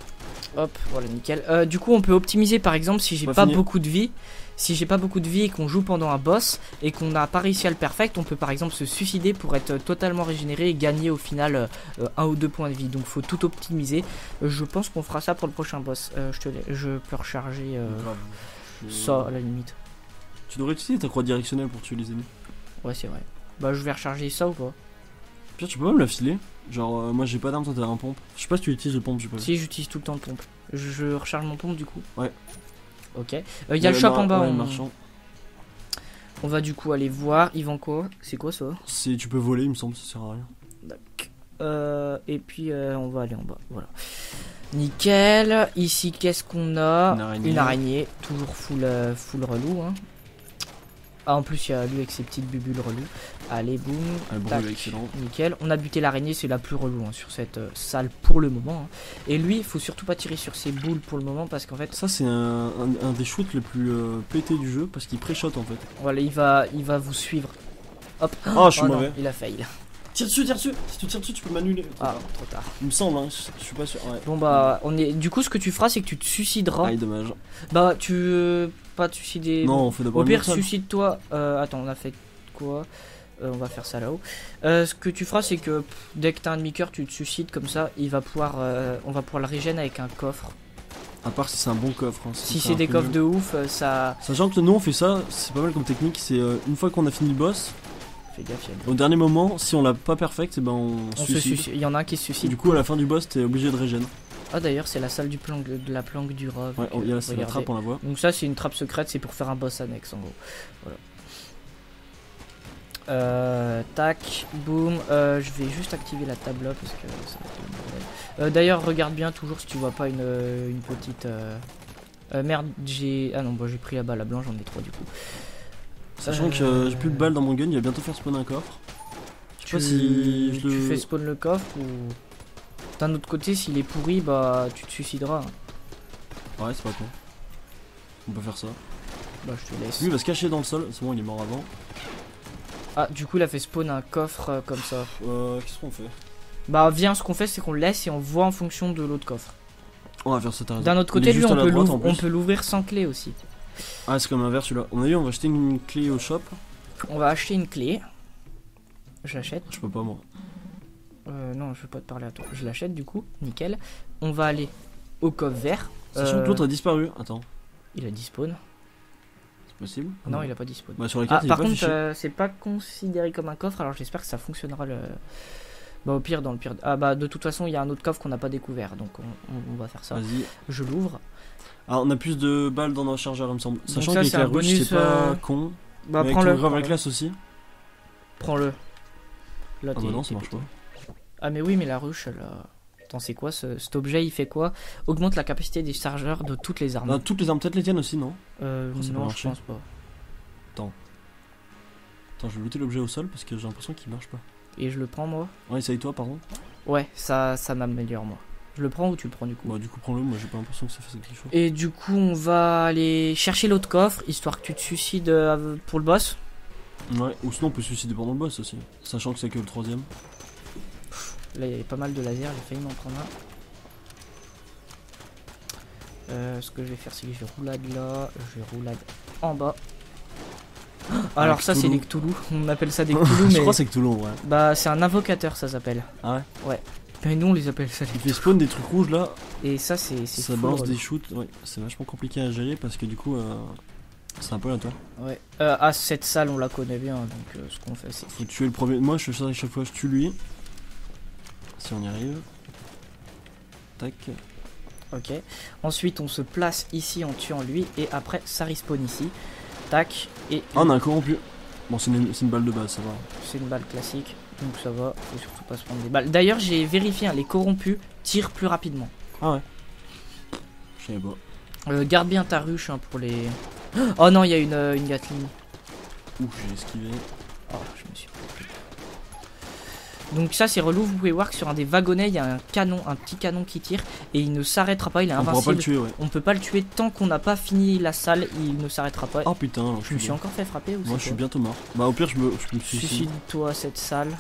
Hop, voilà, nickel. Du coup, on peut optimiser par exemple si j'ai Pas pas fini. beaucoup de vie. Si j'ai pas beaucoup de vie et qu'on joue pendant un boss et qu'on n'a pas réussi à le perfect, on peut par exemple se suicider pour être totalement régénéré et gagner au final 1 ou 2 points de vie. Donc faut tout optimiser. Je pense qu'on fera ça pour le prochain boss. Je peux recharger Grave. ça à la limite. Tu devrais utiliser ta croix directionnelle pour tuer les ennemis. Ouais, c'est vrai. Bah, je vais recharger ça ou pas? Pierre, tu peux pas me la filer? Genre, moi j'ai pas d'arme, toi t'as un pompe. Je sais pas si tu utilises le pompe, je sais pas. Si, j'utilise tout le temps le pompe. Je recharge mon pompe du coup. Ouais. Ok. Il y a le shop en bas. Ouais, le marchand. On va du coup aller voir. Ils vendent quoi? C'est quoi ça? Tu peux voler, il me semble, ça sert à rien. Et puis on va aller en bas. Voilà. Nickel. Ici, qu'est-ce qu'on a? Une araignée. Toujours full relou. Hein. Ah, en plus, il y a lui avec ses petites bubules relou. Allez, boum. Ah, excellent. Nickel. On a buté l'araignée, c'est la plus relou hein, sur cette salle pour le moment. Hein. Et lui, il faut surtout pas tirer sur ses boules pour le moment parce qu'en fait. Ça, c'est un des shoots les plus pétés du jeu parce qu'il pré-shot en fait. Voilà, il va vous suivre. Hop. Oh, je suis non, mauvais. il a fail. Tire dessus, tire dessus. Si tu tires dessus, tu peux m'annuler. Ah, trop tard. Il me semble, hein, je suis pas sûr. Ouais. Bon bah, du coup, ce que tu feras, c'est que tu te suicideras. Ah, dommage. Bah, tu veux pas te suicider. Non, on fait d'abord Au pire, une salle. suicide-toi. Attends, on a fait quoi? On va faire ça là-haut. Ce que tu feras, c'est que dès que t'as un demi-cœur, tu te suicides comme ça. On va pouvoir le régénérer avec un coffre. À part si c'est un bon coffre. Hein, Si c'est des coffres de ouf, ça. Sachant que nous on fait ça, c'est pas mal comme technique. C'est une fois qu'on a fini le boss, Fais gaffe, au dernier moment, si on l'a pas perfect, et ben on se suicide. Il y en a un qui se suicide. Du coup, à la fin du boss, t'es obligé de régène. Ah, d'ailleurs, c'est la salle de la planque du rat. Ouais, il y a la trappe, on la voit. Donc, ça, c'est une trappe secrète, c'est pour faire un boss annexe en gros. Voilà. Tac, boum. Je vais juste activer la table là parce que ça va être le bordel. D'ailleurs, regarde bien toujours si tu vois pas une petite. Merde, j'ai. Ah non, bah, j'ai pris la balle à blanc, j'en ai 3 du coup. Sachant que j'ai plus de balles dans mon gun, il va bientôt faire spawn un coffre. Je sais pas si tu fais spawn le coffre ou. D'un autre côté, s'il est pourri, bah tu te suicideras. Ouais, c'est pas con. On peut faire ça. Bah, je te laisse. Lui, il va se cacher dans le sol, c'est bon, il est mort avant. Ah, du coup, il a fait spawn un coffre comme ça. Qu'est-ce qu'on fait? Bah, viens, ce qu'on fait, c'est qu'on le laisse et on voit en fonction de l'autre coffre. On va faire ça, t'as raison. D'un autre côté, lui, on peut l'ouvrir sans clé aussi. Ah, c'est comme l'inverse celui-là. On a vu, on va acheter une clé au shop. On va acheter une clé. Je l'achète. Je peux pas, moi. Non, je veux pas te parler à toi. Je l'achète du coup, nickel. On va aller au coffre vert. Sachant que l'autre a disparu. Attends. Il a dispawn. C'est possible? Non, il a pas dispawn. Bah, sur la carte, il est par pas contre, c'est pas considéré comme un coffre, alors j'espère que ça fonctionnera le. Bah, au pire, dans le pire. Ah, bah, de toute façon, il y a un autre coffre qu'on n'a pas découvert, donc on va faire ça. Vas-y. Je l'ouvre. Alors, on a plus de balles dans nos chargeurs, il me semble. Sachant ça, qu'avec la ruche, bonus, c'est pas con. Bah, mais prends-le. Grave la classe aussi. Prends-le. Là, Ah, bah non, ça marche pas. Ah, mais oui, mais la ruche, là. Attends, c'est quoi cet objet? Il fait quoi? Augmente la capacité des chargeurs de toutes les armes. Non, toutes les armes, peut-être les tiennes aussi, non? Non, je pense pas. Attends, je vais looter l'objet au sol parce que j'ai l'impression qu'il marche pas. Et je le prends, moi? Ouais, essaye-toi, pardon. Ouais, ça m'améliore, moi. Je le prends ou tu le prends du coup? Bah, du coup, prends-le, moi j'ai pas l'impression que ça fasse quelque chose. Et du coup, on va aller chercher l'autre coffre, histoire que tu te suicides pour le boss. Ouais, ou sinon on peut se suicider pendant le boss aussi. Sachant que c'est que le troisième. Là, il y avait pas mal de lasers, j'ai failli m'en prendre un. Ce que je vais faire, c'est que je vais roulade là, je vais roulade en bas. Alors ça c'est des Cthulhu, on appelle ça des Cthulhu mais... Je crois que c'est Cthulhu ouais. Bah c'est un invocateur ça s'appelle. Ah ouais? Ouais. Mais nous on les appelle ça les Il fait spawn des trucs rouges là. Et ça c'est ça balance des shoots, ouais. C'est vachement compliqué à gérer parce que du coup c'est un peu à toi. Ouais. Cette salle on la connaît bien donc ce qu'on fait c'est... Faut tuer le premier, moi je fais ça à chaque fois, je tue lui. Si on y arrive. Tac. Ok. Ensuite on se place ici en tuant lui et après ça respawn ici. Tac, et... Ah, on a un corrompu. Bon, c'est une balle de base, ça va. C'est une balle classique, donc ça va. Faut surtout pas se prendre des balles. D'ailleurs, j'ai vérifié, hein, les corrompus tirent plus rapidement. Ah ouais. Je savais pas. Garde bien ta ruche hein, pour les... Oh non, il y a une Gatling. Ouh, j'ai esquivé. Oh, je me suis... Donc ça c'est relou, vous pouvez voir que sur un des wagonnets il y a un canon, un petit canon qui tire et il ne s'arrêtera pas, il est invincible. On pourra pas le tuer, ouais. On peut pas le tuer tant qu'on n'a pas fini la salle, il ne s'arrêtera pas. Oh putain, je me suis encore fait frapper aussi. Moi je suis bientôt mort. Bah au pire je me suicide. Suicide-toi cette salle.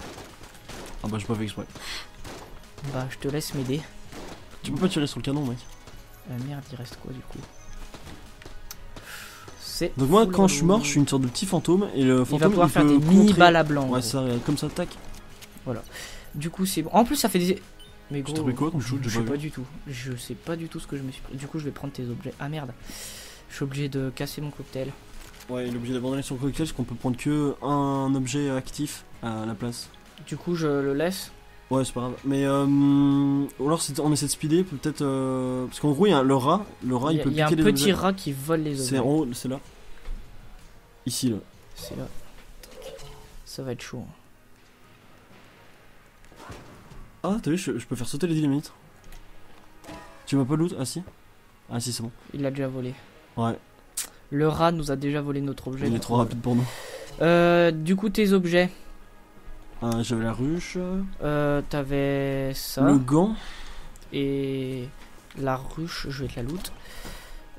Ah bah j'ai pas fait exprès. Bah je te laisse m'aider. Tu peux pas tirer sur le canon mec. Merde, il reste quoi du coup? C'est. Donc moi quand je suis mort je suis une sorte de petit fantôme et le Il va fantôme pouvoir faire peut des mini contrer- balles à blanc. Ouais gros. ça comme ça tac. Du coup c'est bon. En plus ça fait des. Mais Tu gros, t'as pris quoi comme shoot? je J'ai sais pas pas vu. du tout. Je sais pas du tout ce que je me suis pris. Du coup je vais prendre tes objets. Ah merde. Je suis obligé de casser mon cocktail. Ouais il est obligé d'abandonner son cocktail parce qu'on peut prendre que un objet actif à la place. Du coup je le laisse. Ouais c'est pas grave. Mais ou alors on essaie de speeder peut-être parce qu'en gros il y a le rat Il peut y a un piquer les petit objets. rat qui vole les C'est objets. en haut c'est là. Ici là. C'est là. Ça va être chaud. Ah t'as vu je peux faire sauter les dynamites. Tu m'as pas loot? Ah si. Ah si c'est bon. Il l'a déjà volé. Ouais. Le rat nous a déjà volé notre objet. Il est donc, trop rapide pour nous. Du coup tes objets. J'avais la ruche. T'avais ça. Le gant. Et la ruche, je vais te la loot.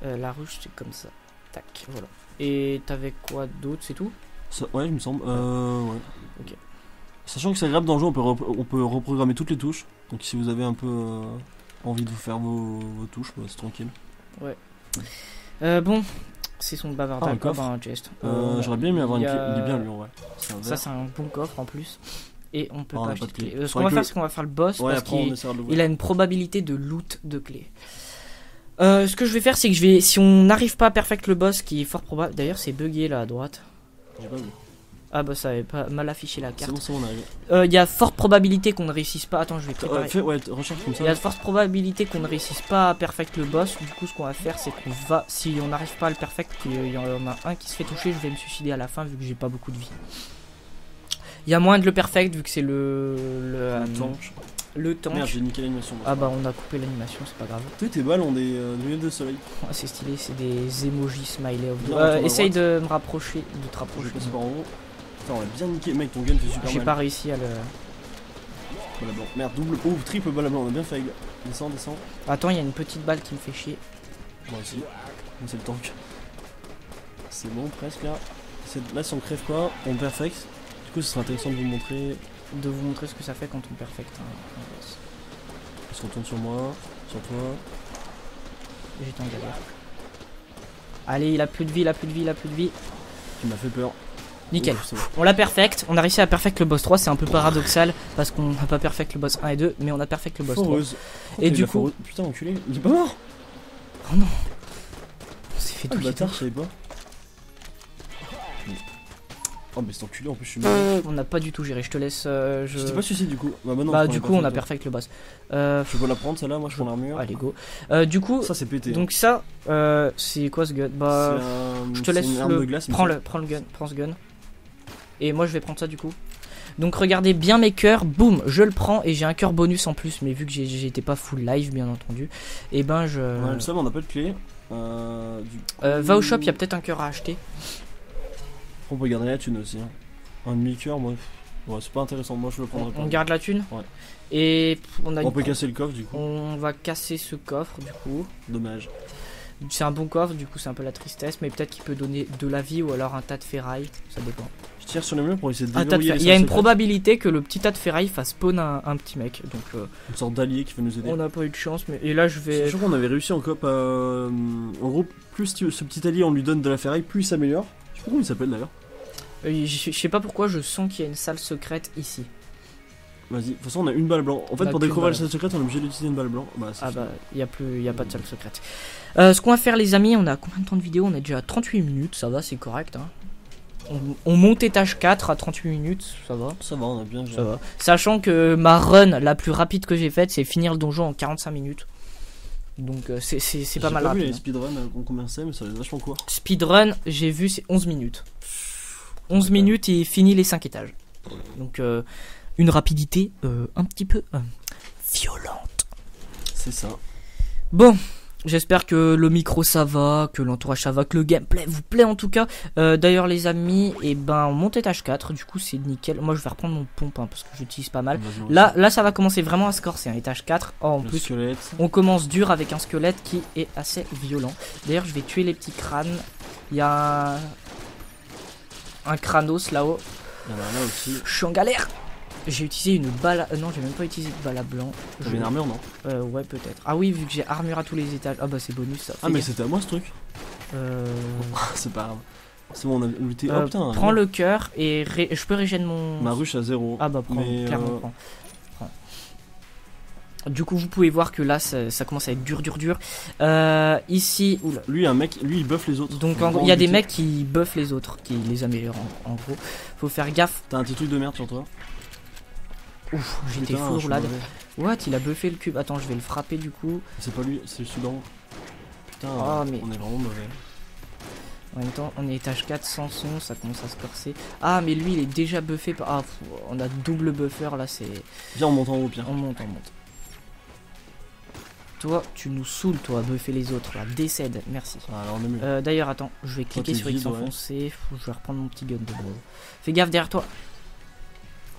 La ruche c'est comme ça. Tac, voilà. Et t'avais quoi d'autre, c'est tout? Ouais il me semble. Ouais. Ok. Sachant que c'est agréable dans le jeu, on peut reprogrammer toutes les touches. Donc si vous avez un peu envie de vous faire vos touches, bah, c'est tranquille. Bon, c'est son bavardage. Ah, un coffre. Un chest. J'aurais bien aimé avoir il une y clé. a- Il est bien lui en vrai. C'est un Ça verre. c'est un bon coffre en plus. Et on peut Ah, on pas a acheter pas de de clé. clé. Ce qu'on va faire, c'est qu'on va faire le boss Ouais parce après on qu'il essaiera de l'ouvrir. a une probabilité de loot de clés. Ce que je vais faire, c'est que je vais, si on n'arrive pas à perfect le boss, qui est fort probable. D'ailleurs, c'est bugué là à droite. J'ai pas vu. Ah bah ça avait pas mal affiché la C'est carte. bon on arrive. Il y a forte probabilité qu'on ne réussisse pas. Attends, je vais préparer. Recherche comme ça. Il y a de fortes probabilités qu'on ne réussisse pas à perfect le boss. Du coup, ce qu'on va faire, c'est qu'on va, si on n'arrive pas à le perfect, qu'il y en a un qui se fait toucher, je vais me suicider à la fin vu que j'ai pas beaucoup de vie. Il y a moins de le perfect vu que c'est le tank. le tank. Merde j'ai niqué l'animation. Ah bah on a coupé l'animation, c'est pas grave. Tous tes balles ont des lunettes de soleil. Ah, c'est stylé, c'est des emojis smiley. Bien, retourne à Essaye droite. de me rapprocher, de te Je rapprocher. vais passer par en haut. Putain on a bien niqué. Mec ton gun fait super J'ai mal. pas réussi à le. Balle à blanc. Merde double triple balle à blanc on a bien fait. Descends. Attends, il y a une petite balle qui me fait chier. Moi aussi. Bon, c'est le tank. C'est bon presque là. Là si on crève pas, on perfect. Du coup ce sera intéressant de vous montrer. De vous montrer ce que ça fait quand on perfecte un boss. Il se retourne sur moi, sur toi. J'étais en galère. Allez, il a plus de vie, il a plus de vie, il a plus de vie. Tu m'as fait peur. Nickel. Ouf, c'est bon. On l'a perfect, on a réussi à perfect le boss 3, c'est un peu paradoxal parce qu'on n'a pas perfect le boss 1 et 2, mais on a perfect le boss 3. Foreuse. Et du coup, Putain enculé, il est pas mort. oh non, on s'est fait Ah le toucher. bâtard, je savais pas. Oh mais c'est enculé en plus je suis mort. On n'a pas du tout géré, je te laisse. Je t'ai pas suicide du coup. Bah, non, Bah je du prends coup la on a perfect. perfect le boss. Je peux la prendre celle-là, moi je prends l'armure. Allez go. Du coup, Ça c'est pété. donc ça, c'est quoi ce gun? Bah, je te laisse une arme de glace, il me semble. prends le gun, prends ce gun. Et moi je vais prendre ça du coup. Donc regardez bien mes cœurs, boum, je le prends et j'ai un cœur bonus en plus, mais vu que j'étais pas full live bien entendu, et ben je. Ouais, le seul, on a pas de clé. Va au shop, il y a peut-être un cœur à acheter. On peut garder la thune aussi. Hein. Un demi-cœur, moi. Ouais, c'est pas intéressant, moi je le prendrai pas. On garde la thune. Ouais. Et on a On une peut casser le coffre du coup. On va casser ce coffre du coup. Dommage. C'est un bon coffre, du coup c'est un peu la tristesse, mais peut-être qu'il peut donner de la vie ou alors un tas de ferraille, ça dépend. Je tire sur les murs pour essayer de Un tas de déverrouiller les ferraille. Il y a une salles secrètes. probabilité que le petit tas de ferraille fasse spawn un petit mec, donc Une sorte d'allié qui va nous aider. on n'a pas eu de chance, mais et là je vais. Sachant qu'on avait réussi en coop à... En gros, plus ce petit allié on lui donne de la ferraille, plus il s'améliore. Je sais pas comment il s'appelle d'ailleurs. Je sais pas pourquoi je sens qu'il y a une salle secrète ici. Vas-y, de toute façon on a une balle blanc. En fait On a pour qu'une découvrir la balle. salle secrète on est obligé d'utiliser une balle blanc. Bah, Ah bah y a pas de salle secrète. Ce qu'on va faire les amis, on a combien de temps de vidéo? On est déjà à 38 minutes, ça va, c'est correct hein. On monte étage 4 à 38 minutes, ça va. Ça va, on a bien Ça va. Sachant que ma run la plus rapide que j'ai faite, c'est finir le donjon en 45 minutes. Donc c'est pas mal J'ai pas vu rapide. les hein. speedruns combien c'est, mais ça va être vachement court. Speedrun, j'ai vu, c'est 11 minutes. 11 minutes et il finit les 5 étages. Donc une rapidité un petit peu violente. C'est ça. Bon, j'espère que le micro ça va, que l'entourage ça va, que le gameplay vous plaît en tout cas. D'ailleurs les amis, et ben on monte étage 4, du coup c'est nickel. Moi je vais reprendre mon pompe hein, parce que j'utilise pas mal. Vas-y, Là ça va commencer vraiment à se corser, hein, étage 4. Oh, en le plus squelette. on commence dur avec un squelette qui est assez violent. D'ailleurs je vais tuer les petits crânes. Il y a un crânos là-haut. Il y en a là aussi. Je suis en galère. J'ai utilisé une balle. Non, j'ai même pas utilisé de balle à blanc. J'avais une armure, non? Ouais, peut-être. Ah oui, vu que j'ai armure à tous les étages. Ah bah c'est bonus ça. Ah, mais c'était à moi ce truc. Euh... C'est pas grave. C'est bon, on a looté. Oh putain. Prends le cœur et je peux régénérer mon. Ma ruche à 0. Ah bah prends, clairement prends. Du coup, vous pouvez voir que là, ça commence à être dur. Ici, oula. Lui, un mec, lui, il buff les autres. Donc, en gros, il y a des mecs qui buffent les autres, qui les améliorent en gros. Faut faire gaffe. T'as un petit truc de merde sur toi. Ouf, j'étais fou roulade. What, il a buffé le cube. Attends, je vais le frapper du coup. C'est pas lui, c'est celui d'en haut. Putain, mais... on est vraiment mauvais. En même temps, on est étage 4 sans son, ça commence à se corser. Ah, mais lui, il est déjà buffé par... Ah, on a double buffer là, c'est... Viens, on monte en haut, Pierre. On monte. Toi, tu nous saoules, toi, à buffer les autres, là. Décède, merci. Ah, alors on est mieux. D'ailleurs, attends, je vais cliquer sur X enfoncé. Je vais reprendre mon petit gun de base. Fais gaffe derrière toi.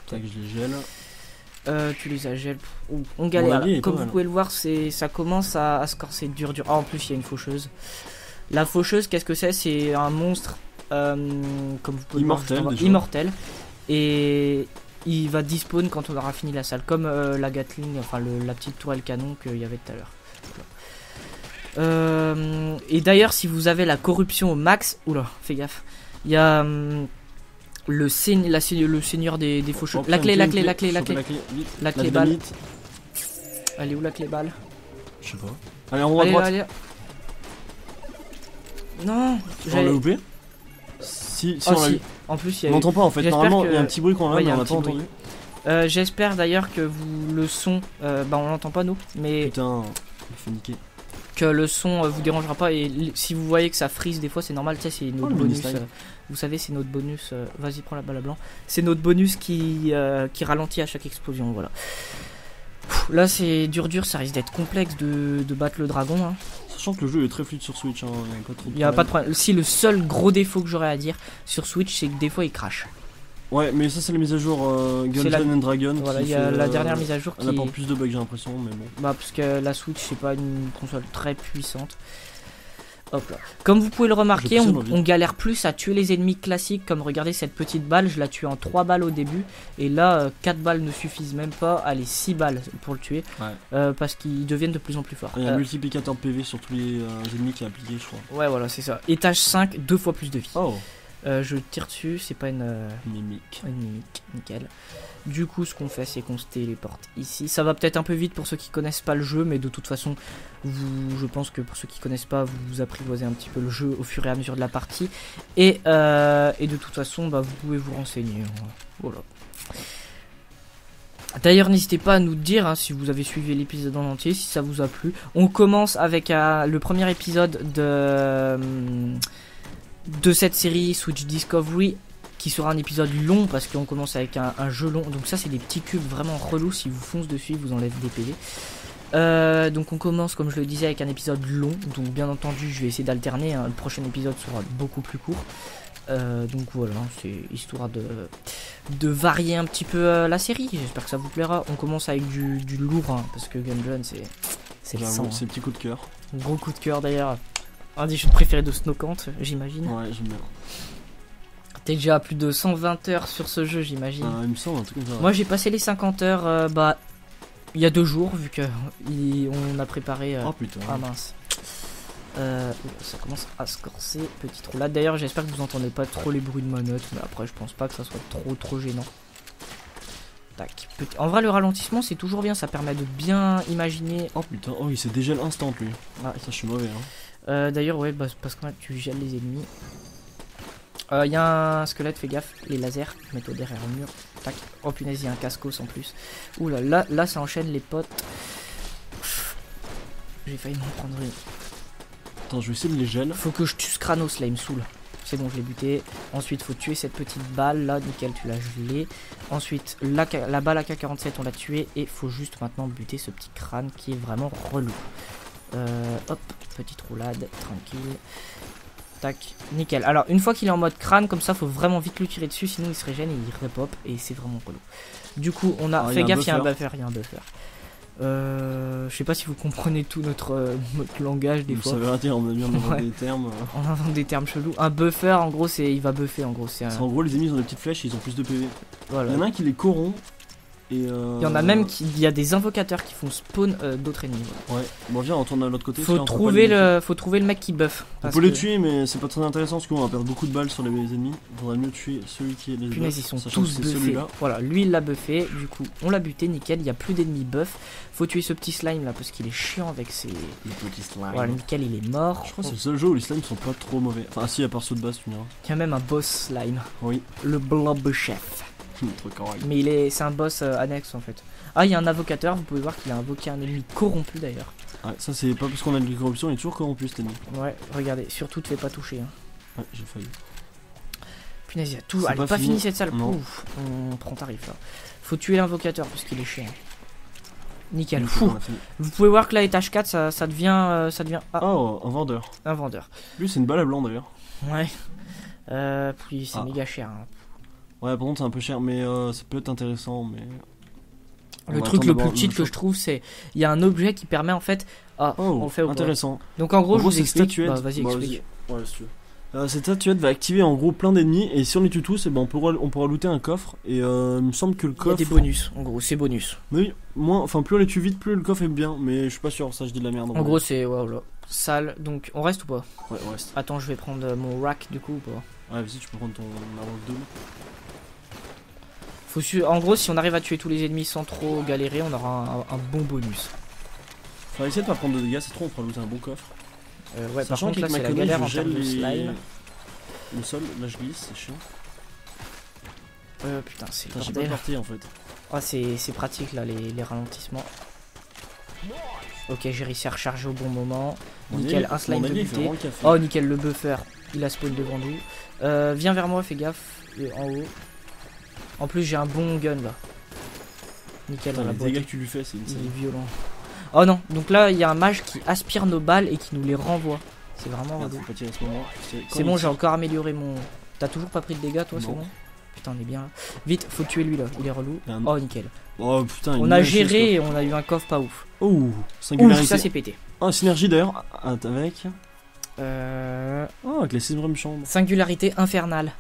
Tac, je les gèle. Tu les as gèles. On galère. Bon, comme vous pouvez le voir, ça commence à se corser dur. Ah, en plus, il y a une faucheuse. La faucheuse, qu'est-ce que c'est? C'est un monstre, comme vous pouvez immortel, le voir, immortel. Et il va despawn quand on aura fini la salle, comme la Gatling, enfin la petite tourelle canon qu'il y avait tout à l'heure. Et d'ailleurs, si vous avez la corruption au max, oula, fais gaffe. Il y a le seigneur des faucheux. La clé balle. Elle est où la clé balle? Je sais pas. Allez, en haut à droite. Allez. Non, on l'a loupé. Si on l'a eu. En plus, il y a. On n'entend pas en fait. Normalement, il y a un petit bruit qu'on a, mais on n'a pas entendu. J'espère d'ailleurs que le son, on l'entend pas nous, mais. Putain, il fait niquer. Que le son vous dérangera pas et si vous voyez que ça frise des fois, c'est normal. Tu sais, c'est notre bonus. Vous savez, c'est notre bonus. Vas-y, prends la balle à blanc. C'est notre bonus qui ralentit à chaque explosion. Voilà. Là, c'est dur, ça risque d'être complexe de battre le dragon. Hein. Sachant que le jeu est très fluide sur Switch, hein, il n'y a pas de problème. Si le seul gros défaut que j'aurais à dire sur Switch, c'est que des fois il crache. Ouais, mais ça c'est la mise à jour Gungeon and Dragon. Voilà, il y a la dernière mise à jour qui. Elle apporte plus de bugs, j'ai l'impression, mais bon. Bah, parce que la Switch, c'est pas une console très puissante. Hop là. Comme vous pouvez le remarquer, on galère plus à tuer les ennemis classiques. Comme regardez cette petite balle, je la tue en 3 balles au début. Et là, 4 balles ne suffisent même pas. Allez, 6 balles pour le tuer. Ouais. Parce qu'ils deviennent de plus en plus forts. Il y a un multiplicateur PV sur tous les ennemis qui est appliqué, je crois. Ouais, voilà, c'est ça. Étage 5, 2 fois plus de vie. Oh. Je tire dessus, c'est pas une mimique. Une mimique, nickel. Du coup, ce qu'on fait, c'est qu'on se téléporte ici. Ça va peut-être un peu vite pour ceux qui connaissent pas le jeu, mais de toute façon, je pense que pour ceux qui connaissent pas, vous apprivoisez un petit peu le jeu au fur et à mesure de la partie. Et de toute façon, vous pouvez vous renseigner. Voilà. D'ailleurs, n'hésitez pas à nous dire hein, si vous avez suivi l'épisode en entier, si ça vous a plu. On commence avec le premier épisode de cette série Switch Discovery, qui sera un épisode long parce qu'on commence avec un jeu long. Donc ça, c'est des petits cubes vraiment relous. Si vous foncez dessus, ils vous enlèvent des PV. Donc on commence, comme je le disais, avec un épisode long. Donc bien entendu, je vais essayer d'alterner. Hein. Le prochain épisode sera beaucoup plus court. Donc voilà, c'est histoire de varier un petit peu la série. J'espère que ça vous plaira. On commence avec du lourd, hein, parce que Gungeon, c'est le sang. C'est un petit coup de cœur. Gros coup de cœur d'ailleurs. Un des jeux préférés de Snowcant, j'imagine. Ouais, j'aime bien. T'es déjà à plus de 120 heures sur ce jeu, j'imagine. Il me semble un truc comme ça. Moi, j'ai passé les 50 heures, il y a 2 jours, vu que on a préparé. Oh putain. Ah mince. Ça commence à se corser, petite roulade. D'ailleurs, j'espère que vous entendez pas trop les bruits de ma note, mais après, je pense pas que ça soit trop gênant. Tac. En vrai, le ralentissement, c'est toujours bien, ça permet de bien imaginer. Oh putain, il s'est dégèle instant lui. Ah, ça, je suis mauvais. Hein. D'ailleurs, ouais, parce que là, tu gèles les ennemis. Il y a un squelette, fais gaffe, les lasers, mets-toi derrière le mur. Tac. Oh punaise, il y a un cascos en plus. Ouh là, ça enchaîne les potes. J'ai failli m'en prendre une. Attends, je vais essayer de les gel. Faut que je tue ce Kranos là, il me saoule. C'est bon, je l'ai buté. Ensuite, faut tuer cette petite balle là, nickel, tu l'as gelé. Ensuite, la balle AK-47, on l'a tuée. Et faut juste maintenant buter ce petit crâne qui est vraiment relou. Hop, petite roulade, tranquille. Tac, nickel. Alors, une fois qu'il est en mode crâne, comme ça, faut vraiment vite lui tirer dessus, sinon il se régène et il repop, et c'est vraiment relou. Du coup, on a fait gaffe, il y a un buffer, je sais pas si vous comprenez tout notre langage des fois. Ça veut dire, on a bien inventé des termes. On invente des termes chelous. Un buffer, en gros, il va buffer, en gros. En gros, les ennemis ils ont des petites flèches, ils ont plus de PV. Voilà. Il y en a un qui les corrompt. Et Il y en a même il y a des invocateurs qui font spawn d'autres ennemis. Ouais, bon viens on retourne de l'autre côté. Faut trouver le mec qui buff. On peut les tuer mais c'est pas très intéressant parce qu'on va perdre beaucoup de balles sur les ennemis. Il faudrait mieux tuer celui qui est les punaise, ils sont tous buffés. Voilà, lui il l'a buffé, du coup on l'a buté, nickel, il y a plus d'ennemis buff. Faut tuer ce petit slime là parce qu'il est chiant avec ses... Le petit slime. Voilà, nickel, il est mort. Je crois que c'est le seul jeu où les slimes sont pas trop mauvais. Enfin si, à part ceux de base tu me diras. Il y a même un boss slime. Oui. Le blob chef. Truc correct. Mais c'est un boss annexe en fait. Ah, il y a un invocateur, vous pouvez voir qu'il a invoqué un ennemi corrompu d'ailleurs. Ouais, ça c'est pas parce qu'on a de la corruption, il est toujours corrompu cet ennemi. Ouais, regardez, surtout te fais pas toucher. Hein. Ouais, j'ai failli. Punaise, il y a tout. Elle est pas finie cette salle. Ouf, on prend tarif là. Faut tuer l'invocateur parce qu'il est chiant. Nickel. Fou. Vous pouvez voir que là, étage 4, ça devient. Ah. Oh, un vendeur. Un vendeur. Lui, c'est une balle à blanc d'ailleurs. Ouais. Puis c'est méga cher. Hein. Ouais, par contre, c'est un peu cher, mais ça peut être intéressant. Mais le truc le plus cheat que je trouve, c'est il y a un objet qui permet en fait. Ah, on le fait au intéressant. Donc en gros, je vous explique. Statuette. Bah, vas-y, explique. Ouais, si tu veux. Cette statuette va activer en gros plein d'ennemis et si on les tue tous, on pourra looter un coffre et il me semble que le coffre. Il y a des bonus, en gros, c'est bonus. Oui, moins, enfin plus on les tue vite, plus le coffre est bien, mais je suis pas sûr, ça je dis de la merde. En gros, c'est voilà, sale. Donc on reste ou pas? Ouais, on reste. Attends, je vais prendre mon rack du coup ou pas? Ouais, vas-y, tu peux prendre ton arbre de En gros, si on arrive à tuer tous les ennemis sans trop galérer, on aura un bon bonus. Faut essayer de pas prendre de dégâts, c'est trop, on fera looter un bon coffre. Ouais, par contre, là, c'est la galère en termes de slime. Le sol, là je glisse, c'est chiant. Putain, c'est j'ai pas parti en fait. Ah, c'est pratique là, les ralentissements. Ok, j'ai réussi à recharger au bon moment. Nickel, un slime de buté. Oh, nickel, le buffer, il a spawn devant nous. Viens vers moi, fais gaffe, en haut. En plus, j'ai un bon gun là. Nickel, les dégâts que tu lui fais, c'est violent. Oh non, donc là, il y a un mage qui aspire nos balles et qui nous les renvoie. C'est vraiment relou. C'est bon, j'ai encore amélioré mon... T'as toujours pas pris de dégâts, toi, c'est bon? Putain, on est bien là. Vite, faut tuer lui là, il est relou. Oh, nickel. Oh putain, on a géré et on a eu un coffre pas ouf. Oh, singularité. Ouf, ça c'est pété. Oh, synergie d'ailleurs, avec... Oh, avec les 6 chambres. Singularité infernale.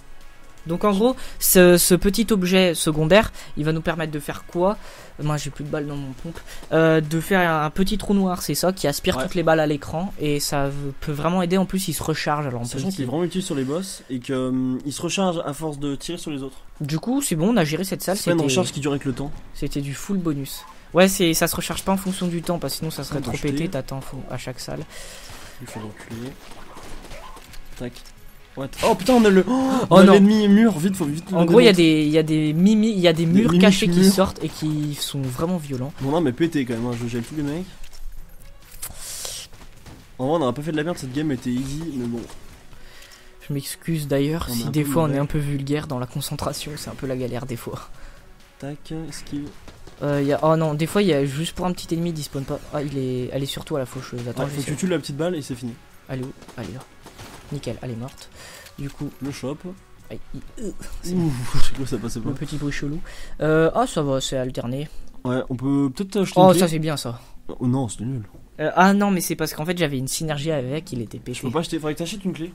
Donc en gros, ce petit objet secondaire, il va nous permettre de faire quoi? Moi j'ai plus de balles dans mon pompe. De faire un petit trou noir, c'est ça, qui aspire toutes les balles à l'écran. Et ça peut vraiment aider, en plus il se recharge. Alors sachant qu'il est vraiment utile sur les boss et qu'il se recharge à force de tirer sur les autres. Du coup c'est bon, on a géré cette salle. C'est une recharge qui dure avec le temps. C'était du full bonus. Ouais, ça se recharge pas en fonction du temps, parce que sinon ça serait trop pété, t'attends à chaque salle. Il faut l'enculer. Tac. Oh putain, on a le l'ennemi mur, vite, faut vite. En gros, il y a des murs cachés qui sortent et qui sont vraiment violents. Bon, non, mais pété quand même, hein, je gèle tous les mecs. En vrai, on n'aurait pas fait de la merde, cette game était easy, mais bon. Je m'excuse d'ailleurs si des fois on est un peu vulgaire dans la concentration, c'est un peu la galère des fois. Tac, esquive. Oh non, des fois il y a juste pour un petit ennemi, il spawn pas. Ah, elle est surtout à la faucheuse. Attends, faut que tu tues la petite balle et c'est fini. Elle est où? Elle est là. Nickel, elle est morte. Du coup, le shop. C'est quoi ça passait pas. Le petit bruit chelou. Ah, ça va, c'est alterné. Ouais, on peut peut-être acheter. Oh, ça c'est bien ça. Oh non, c'était nul. Ah non, mais c'est parce qu'en fait j'avais une synergie avec, il était pété. Je peux pas acheter, faudrait que t'achètes une clé.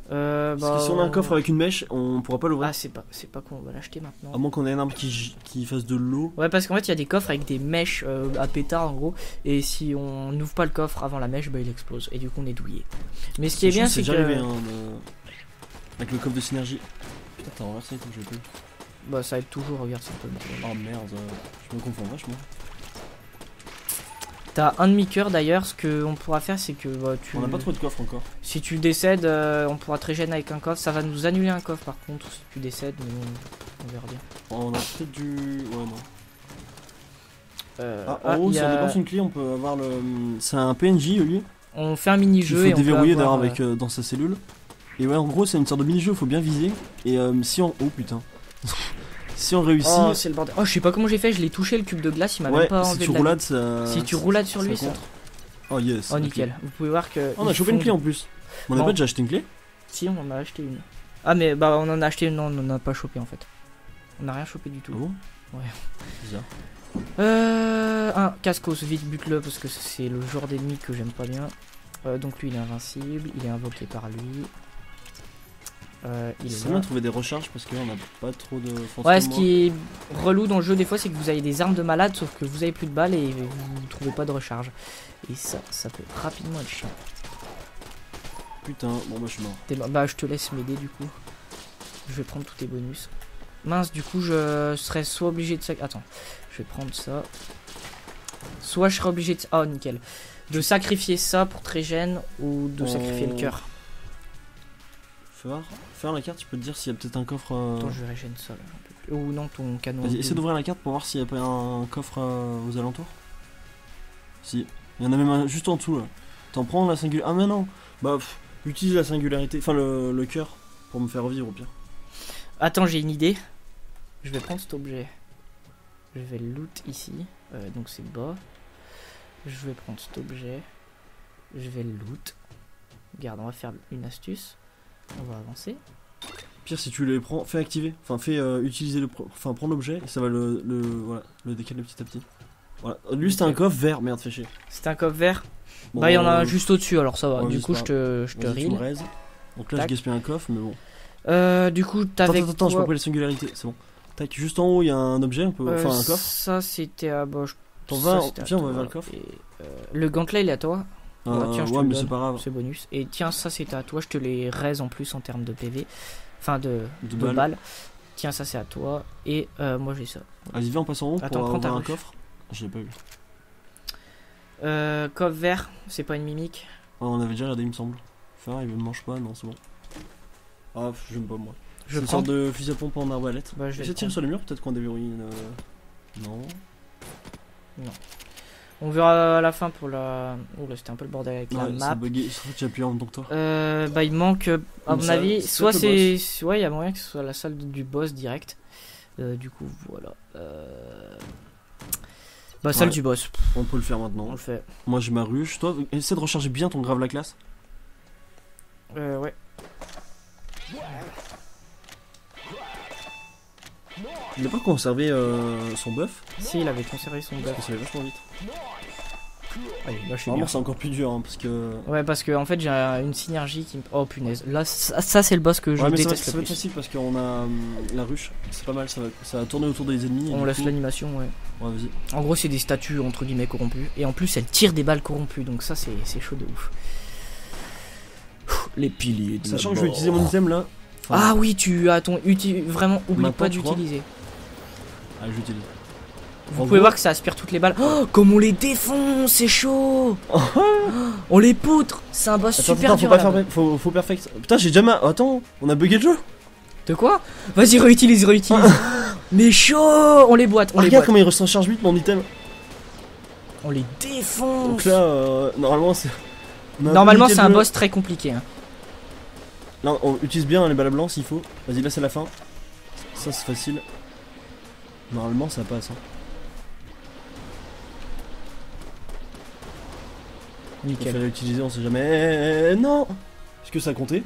Parce que si on a un coffre avec une mèche, on pourra pas l'ouvrir. Ah, c'est pas con, on va l'acheter maintenant. À moins qu'on ait un arbre qui fasse de l'eau. Ouais, parce qu'en fait il y a des coffres avec des mèches à pétard en gros. Et si on n'ouvre pas le coffre avant la mèche, bah il explose. Et du coup on est douillé. Mais ce qui est bien, c'est que. Avec le coffre de synergie. Putain, t'as renversé les trucs, je peux. Bah, ça aide toujours, regarde, c'est un peu. Oh merde, je me confonds vachement. T'as un demi-cœur d'ailleurs, ce qu'on pourra faire, c'est que on a pas trop de coffre encore. Si tu décèdes, on pourra te régénérer avec un coffre. Ça va nous annuler un coffre par contre, si tu décèdes, mais on verra bien. On a peut-être du. Ouais, non. En haut, si on dépense une clé, on peut avoir le. C'est un PNJ, lui. On fait un mini-jeu. Il faut déverrouiller d'ailleurs avec dans sa cellule. Et ouais, en gros, c'est une sorte de mini-jeu, faut bien viser. Et si on. Oh putain. Si on réussit. Oh, c'est le bordel. Oh, je sais pas comment j'ai fait, je l'ai touché le cube de glace, il m'a même pas enlevé. Si tu roulades sur lui, ça. Oh yes. Oh nickel. Vous pouvez voir que. On a chopé une clé en plus. On a pas déjà acheté une clé? Si, on en a acheté une. Ah, mais bah, on en a acheté une, non, on en a pas chopé en fait. On a rien chopé du tout. Ah bon? Ouais. Bizarre. Un Cascos, vite bute-le parce que c'est le genre d'ennemi que j'aime pas bien. Donc lui il est invincible, il est invoqué par lui. Il est C'est là. bien de trouver des recharges parce qu'on a pas trop de. Ouais, ce qui est relou dans le jeu des fois, c'est que vous avez des armes de malade, sauf que vous avez plus de balles et vous trouvez pas de recharge. Et ça peut rapidement être chiant. Putain, bon bah je suis mort. Bah je te laisse m'aider du coup. Je vais prendre tous tes bonus. Mince, du coup je serais soit obligé de... Attends, je vais prendre ça. Soit je serais obligé de... Oh nickel. De sacrifier ça pour Trégène ou de sacrifier le cœur. Faire la carte, tu peux te dire s'il y a peut-être un coffre. Attends, je vais régénérer ça là. Un peu plus. Ou non, ton canon. Vas-y, essaie d'ouvrir la carte pour voir s'il y a pas un coffre aux alentours. Si, il y en a même un juste en dessous là. T'en prends la singularité. Ah mais non. Bah utilise la singularité, enfin le cœur pour me faire revivre au pire. Attends, j'ai une idée. Je vais prendre cet objet. Je vais le loot ici. Donc c'est bas. Je vais prendre cet objet. Je vais le loot. Regarde, on va faire une astuce. On va avancer. Pire si tu les prends, fais activer. Enfin fais utiliser enfin prendre l'objet et ça va voilà, le décaler petit à petit. Voilà. Lui c'était un coffre vert, merde fais chier. C'est un coffre vert. Bon, bah il y en a juste au-dessus alors ça va. Ouais, du coup je te reel. Donc là je gaspille un coffre mais bon. Du coup t'avais... Attends, je peux pas les singularités, c'est bon. Tac, juste en haut il y a un objet, enfin un coffre. Ça c'était à bas. T'en vas, viens on va vers le coffre. Et, le gantelet il est à toi. Tiens, je te ouais le mais c'est donne. pas grave. C'est bonus. Et tiens, ça c'était à toi. Je te les raise en plus en termes de PV. Enfin de balles. balles. Tiens, ça c'est à toi. Et moi j'ai ça. Vas-y, viens, on passe en haut Attends, pour prends ta avoir un ruche. coffre. Je l'ai pas vu. Coffre vert, c'est pas une mimique. Ah, on avait déjà regardé, il me semble. Faire, il me mange pas, non, c'est bon. Ah, j'aime pas moi. Je C'est une prends. sorte de fusil à pompe en arbalète. Bah, je vais Essaie le de tirer prendre. sur le mur, peut-être qu'on déverrouille une. Non. On verra à la fin pour la. Oh là, c'était un peu le bordel avec la Ouais, map. c'est bugué. Je crois que j'ai appuyé en même temps que toi. Bah, il manque, à Une mon salle, avis, c'est soit peut-être le c'est. Ouais, il y a moyen que ce soit la salle du boss direct. Du coup, voilà. Bah, salle Ouais. du boss. On peut le faire On maintenant. le fait. Moi j'ai ma ruche. Toi, essaie de recharger bien ton grave la classe. Ouais. Il n'a pas conservé son buff. Si, il avait conservé son buff. Parce que ça allait vachement vite. Allez, là, je suis Vraiment, bien. c'est encore plus dur hein, parce que. Ouais, parce que en fait, j'ai une synergie qui me. Oh punaise. Là, ça c'est le boss que je Ouais, mais déteste ça le va être plus. facile parce qu'on a la ruche. C'est pas mal, ça va tourner autour des ennemis. et On du laisse coup- l'animation, ouais. Ouais, vas-y. En gros, c'est des statues entre guillemets corrompues. Et en plus, elles tirent des balles corrompues. Donc, ça, c'est chaud de ouf. Les piliers de Sachant la que je vais mort. utiliser mon item là. Enfin, Ah oui, tu as ton. Vraiment, oublie Maintenant, pas tu crois d'utiliser. Allez, j'utilise. Vous En pouvez gros- voir que ça aspire toutes les balles. Oh, comme on les défonce, c'est chaud. On les poutre. C'est un boss super Attends, dur. faut à pas la faire. Faut perfect. Putain, j'ai déjà ma. Attends, on a bugué le jeu. De quoi? Vas-y, réutilise. Mais chaud. On les boite. On Ah, les regarde boite. comment il recharge vite mon item. On les défonce. Donc là, normalement, c'est. on a Normalement, bugué c'est le un jeu. boss très compliqué. Hein. Là, on utilise bien les balles blancs s'il faut. Vas-y, là, c'est la fin. Ça, c'est facile. Normalement, ça passe. Hein. Il Nickel. fallait l'utiliser, on sait jamais. Non. Est-ce que ça a compté?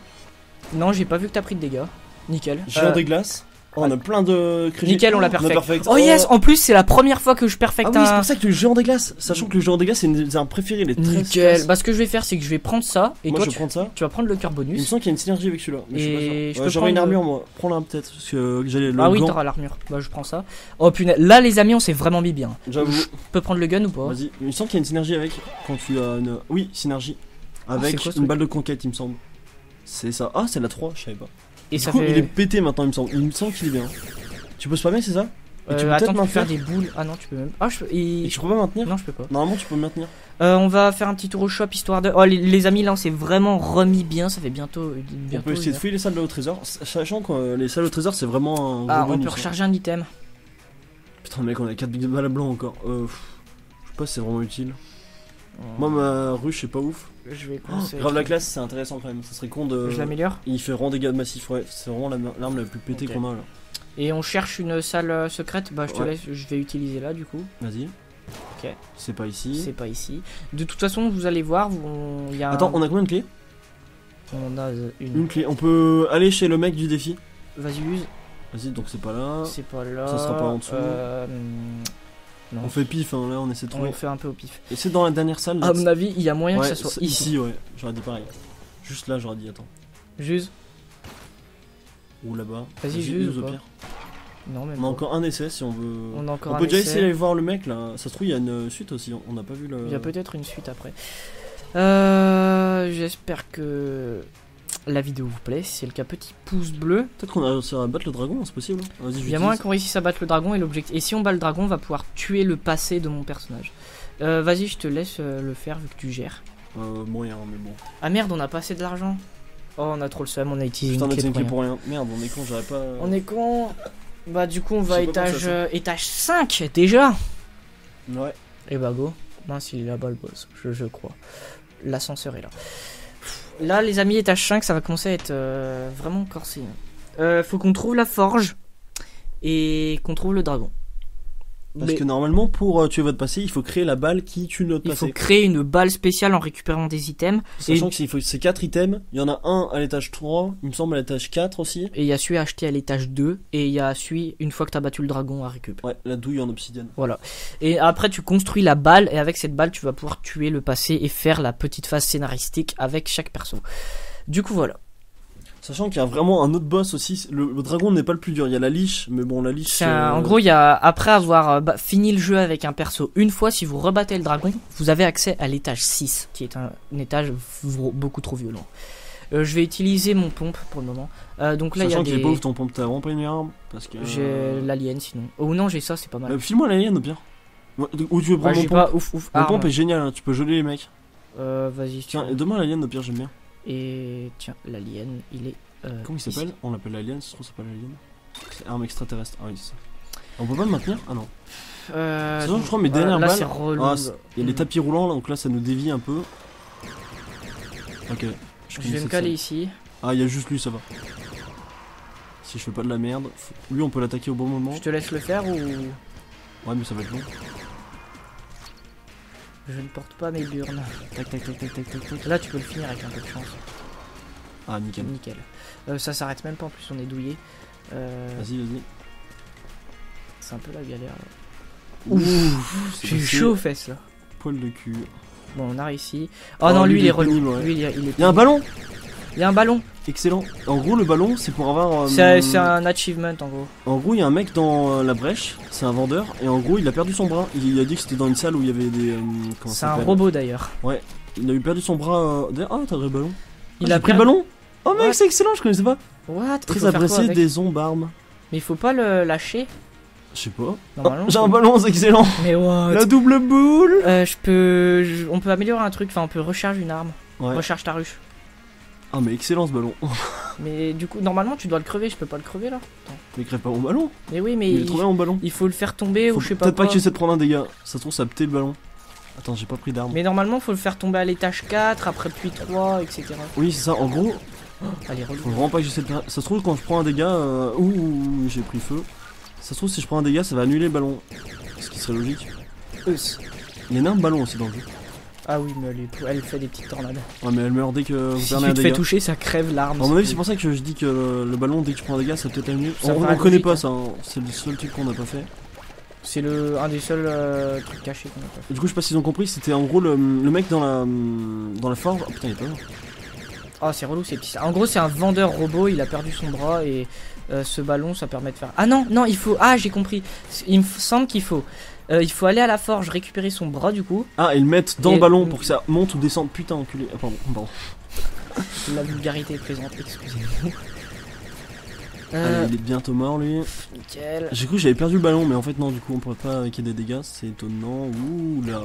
Non, j'ai pas vu que t'as pris de dégâts. Nickel. Géant des glaces. Oh, on a plein de crédits. Nickel, on l'a a perfect. Oh yes, en plus c'est la première fois que je Ah perfecte oui, c'est un. pour ça que le géant des glaces. Sachant que le géant des glaces, c'est une des armes préférées. Il est très Nickel. efficace. Bah ce que je vais faire, c'est que je vais prendre ça et Moi, toi je vais prendre ça. tu vas prendre le cœur Il me bonus. semble qu'il y a une synergie avec celui-là. Mais Et je suis je pas peux sûr. J'aurais une prendre armure, moi. Prends-la peut-être. Parce que j'ai le Ah oui, gant. t'auras l'armure. Bah je prends ça. Oh punaise, là les amis, on s'est vraiment mis bien. J'avoue. Je peux prendre le gun ou pas? Vas-y. Il me semble qu'il y a une synergie avec. Quand tu as une. Oui, synergie. Avec c'est quoi, ce une truc balle de conquête, il me semble. C'est ça. Ah, c'est la 3, je savais pas. Et Du ça coup, fait. il est pété maintenant, il me semble. Il me semble qu'il est bien. Tu peux spammer, c'est ça? Et tu peux Attends, peut-être tu peux faire maintenir. des boules. Ah non, tu peux même. Ah je peux. Et tu peux pas maintenir? Non, je peux pas. Normalement, tu peux maintenir. On va faire un petit tour au shop histoire de. Oh les amis, là on s'est vraiment remis bien. Ça fait bientôt. On peut essayer de fouiller les salles au trésor. Sachant que les salles au trésor, c'est vraiment un Ah, gros on bonus, peut hein. recharger un item. Putain, mec, on a 4 balles blancs encore. Je sais pas si c'est vraiment utile. Oh. Moi, ma ruche, c'est pas ouf. Je vais Oh, commencer. grave la classe, c'est intéressant quand même. Ça serait con de. Je l'améliore. Il fait vraiment dégâts massifs, ouais. C'est vraiment l'arme la plus pétée Ok. qu'on a là. Et on cherche une salle secrète. Bah je te Ouais. laisse. Je vais utiliser là du coup. Vas-y. Ok. C'est pas ici. C'est pas ici. De toute façon, vous allez voir, il y a Attends, on a combien de clés? on a une. Une clé. On peut aller chez le mec du défi. Vas-y, use. Vas-y, donc c'est pas là. C'est pas là. Ça sera pas en dessous. Non. On fait pif, hein, là, on essaie de trouver. On fait un peu au pif. Et c'est dans la dernière salle. là, À mon avis, il y a moyen ouais, que ça soit ici. ici, ouais. J'aurais dit pareil. Juste là, j'aurais dit, attends. Juste. Ou là-bas. Vas-y, use juste au ou pas. pire. Non, même On a pas. encore un essai si on veut. On a encore On un peut déjà essai. essayer d'aller voir le mec là. Ça se trouve, il y a une suite aussi. On n'a pas vu le. Il y a peut-être une suite après. J'espère que la vidéo vous plaît. Si c'est le cas, petit pouce bleu. Peut-être qu'on a réussi à battre le dragon, c'est possible. Vas-y, Il y a moyen qu'on réussisse à battre le dragon et l'objectif. Et si on bat le dragon, on va pouvoir tuer le passé de mon personnage. Vas-y, je te laisse le faire vu que tu gères. Moyen, mais bon. Ah merde, on a pas assez de l'argent. Oh, on a trop le seum, on a utilisé Putain, une on a clé une clé pour rien. pour rien. Merde, on est con, j'aurais pas. On est con. Bah du coup on va J'ai pas pensé à étage 5 déjà. Ouais. Et bah go. Mince, il est là-bas le boss, je crois. L'ascenseur est là. Là les amis, étage 5 ça va commencer à être vraiment corsé. Faut qu'on trouve la forge et qu'on trouve le dragon. Parce Mais que normalement, pour tuer votre passé, il faut créer la balle qui tue notre il faut passé. créer une balle spéciale en récupérant des items. Sachant que c'est 4 items, il y en a un à l'étage 3, il me semble à l'étage 4 aussi. Et il y a celui à acheter à l'étage 2 et il y a celui une fois que t'as battu le dragon à récupérer. Ouais, la douille en obsidienne. Voilà. Et après, tu construis la balle, et avec cette balle, tu vas pouvoir tuer le passé et faire la petite phase scénaristique avec chaque perso. Du coup, voilà. Sachant qu'il y a vraiment un autre boss aussi. Le dragon n'est pas le plus dur. Il y a la liche, mais bon, la liche. En gros, il y a, après avoir fini le jeu avec un perso une fois, si vous rebattez le dragon, vous avez accès à l'étage 6, qui est un étage beaucoup trop violent. Je vais utiliser mon pompe pour le moment. Donc là, il y a Sachant qu'il est des... pauvre ton pompe, t'as vraiment pas une arme. Parce que. J'ai l'alien sinon. Oh non, j'ai ça, c'est pas mal. File-moi l'alien au pire. Ouais, où tu veux prendre j'ai mon pompe? pas ouf. Mon arme. pompe est génial, hein, tu peux geler les mecs. Vas-y, Tiens, et donne-moi l'alien au pire, j'aime bien. Et tiens, l'alien, il est... Comment il ici. s'appelle? On l'appelle l'alien, ça se trouve, c'est pas l'alien. C'est arme extraterrestre. Ah oui, c'est ça. On peut pas le maintenir? Ah non. Sinon, je crois mes dernières là, balles. c'est relou. Ah, il y a les tapis roulants là, donc là ça nous dévie un peu. Ok. Je connais vais me cette caler scène. ici. Ah, il y a juste lui, ça va. Si je fais pas de la merde. Lui, on peut l'attaquer au bon moment. Je te laisse le faire ou... Ouais, mais ça va être long. Je ne porte pas mes burnes. Tac, tac, tac, tac, tac, tac, tac. Là, tu peux le finir avec un peu de chance. Ah, nickel. Nickel. Ça s'arrête même pas, en plus on est douillé. Vas-y, vas-y. C'est un peu la galère. Ouf, J'ai eu chaud aux fesses là. Poil de cul. Bon, on a réussi. Oh, non, lui il est relou. pénible, ouais. Lui, il est Il y a un ballon. Il y a un ballon. Excellent. En gros, le ballon, c'est pour avoir. C'est un achievement en gros. En gros, il y a un mec dans la brèche, c'est un vendeur, et en gros, il a perdu son bras. Il a dit que c'était dans une salle où il y avait des. Comment C'est ça un s'appelle robot d'ailleurs. Il a eu perdu son bras. Ah, t'as le ballon. Il a a pris le perdu- ballon. Oh mec, Ouais. c'est excellent, je connaissais pas. What? Il Très faut faire quoi apprécié avec des ombres armes. Mais il faut pas le lâcher. Je sais pas. Normalement. J'ai un ballon, c'est excellent. Mais what? La double boule. On peut améliorer un truc, enfin on peut recharger une arme. Ouais. Recharge ta ruche. Ah, mais excellent ce ballon. Mais du coup, normalement tu dois le crever, je peux pas le crever là. Mais crève pas mon ballon. Mais oui, mais Il est trop bien mon ballon. il faut le faire tomber Faut ou je sais pas peut-être pas quoi. que j'essaie de prendre un dégât. Ça se trouve, ça a pété le ballon. Attends, j'ai pas pris d'arme. Mais normalement, faut le faire tomber à l'étage 4, après puis 3, etc. Oui, c'est ça. En gros, Allez, relou. faut vraiment pas que j'essaie de. Ça se trouve, quand je prends un dégât. Ouh, j'ai pris feu. Ça se trouve, si je prends un dégât, ça va annuler le ballon. Ce qui serait logique. Il y a un énorme ballon aussi dans le jeu. Ah oui, mais elle fait des petites tornades. Ouais, mais elle meurt dès que vous Si perdez tu un te fais dégât. toucher, ça crève l'arme. À mon avis, c'est pour ça que je dis que le ballon, dès que tu prends un dégât, ça peut être annulé. Ça On paraît connaît logique, pas hein. ça, hein. C'est le seul truc qu'on n'a pas fait. C'est un des seuls trucs cachés qu'on a pas fait. Et du coup, je sais pas s'ils ont compris, c'était en gros le mec dans la forge. Oh putain, il est pas là. Ah, c'est relou ces petits. En gros, c'est un vendeur robot, il a perdu son bras et ce ballon, ça permet de faire. Ah non, non, il faut. Ah, j'ai compris. Il me semble qu'il faut. Il faut aller à la forge, récupérer son bras du coup. Ah, et le mettre dans Et- le ballon pour que ça monte ou descende. Putain, enculé. Ah, pardon. La vulgarité est présente, excusez-moi. Allez, il est bientôt mort lui. Nickel. J'ai cru que j'avais perdu le ballon, mais en fait, non, du coup, on pourrait pas qu'il y ait des dégâts. C'est étonnant. Ouh là.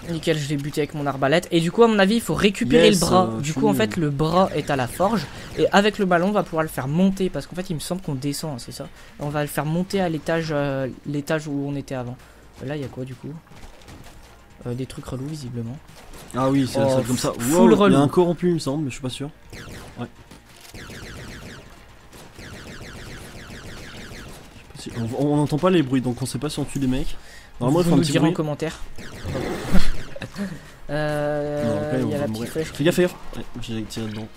Nickel, je l'ai buté avec mon arbalète. Et du coup, à mon avis, il faut récupérer Yes, le bras. je Du suis coup, en nul. fait, le bras est à la forge. Et avec le ballon, on va pouvoir le faire monter. Parce qu'en fait, il me semble qu'on descend, hein, c'est ça. On va le faire monter à l'étage où on était avant. Là, il y a quoi du coup? Des trucs relous, visiblement. Ah oui, c'est la Oh, salle comme ça. full Wow, il y relou. a un corrompu, il me semble, mais je suis pas sûr. Ouais. On n'entend pas les bruits, donc on sait pas si on tue des mecs. Normalement, il Vous faut un nous petit direz en bruit. commentaire. Non, Il après, y on a va la mourir. petite flèche. Fais gaffe, fais gaffe. Ouais, j'ai tiré dedans.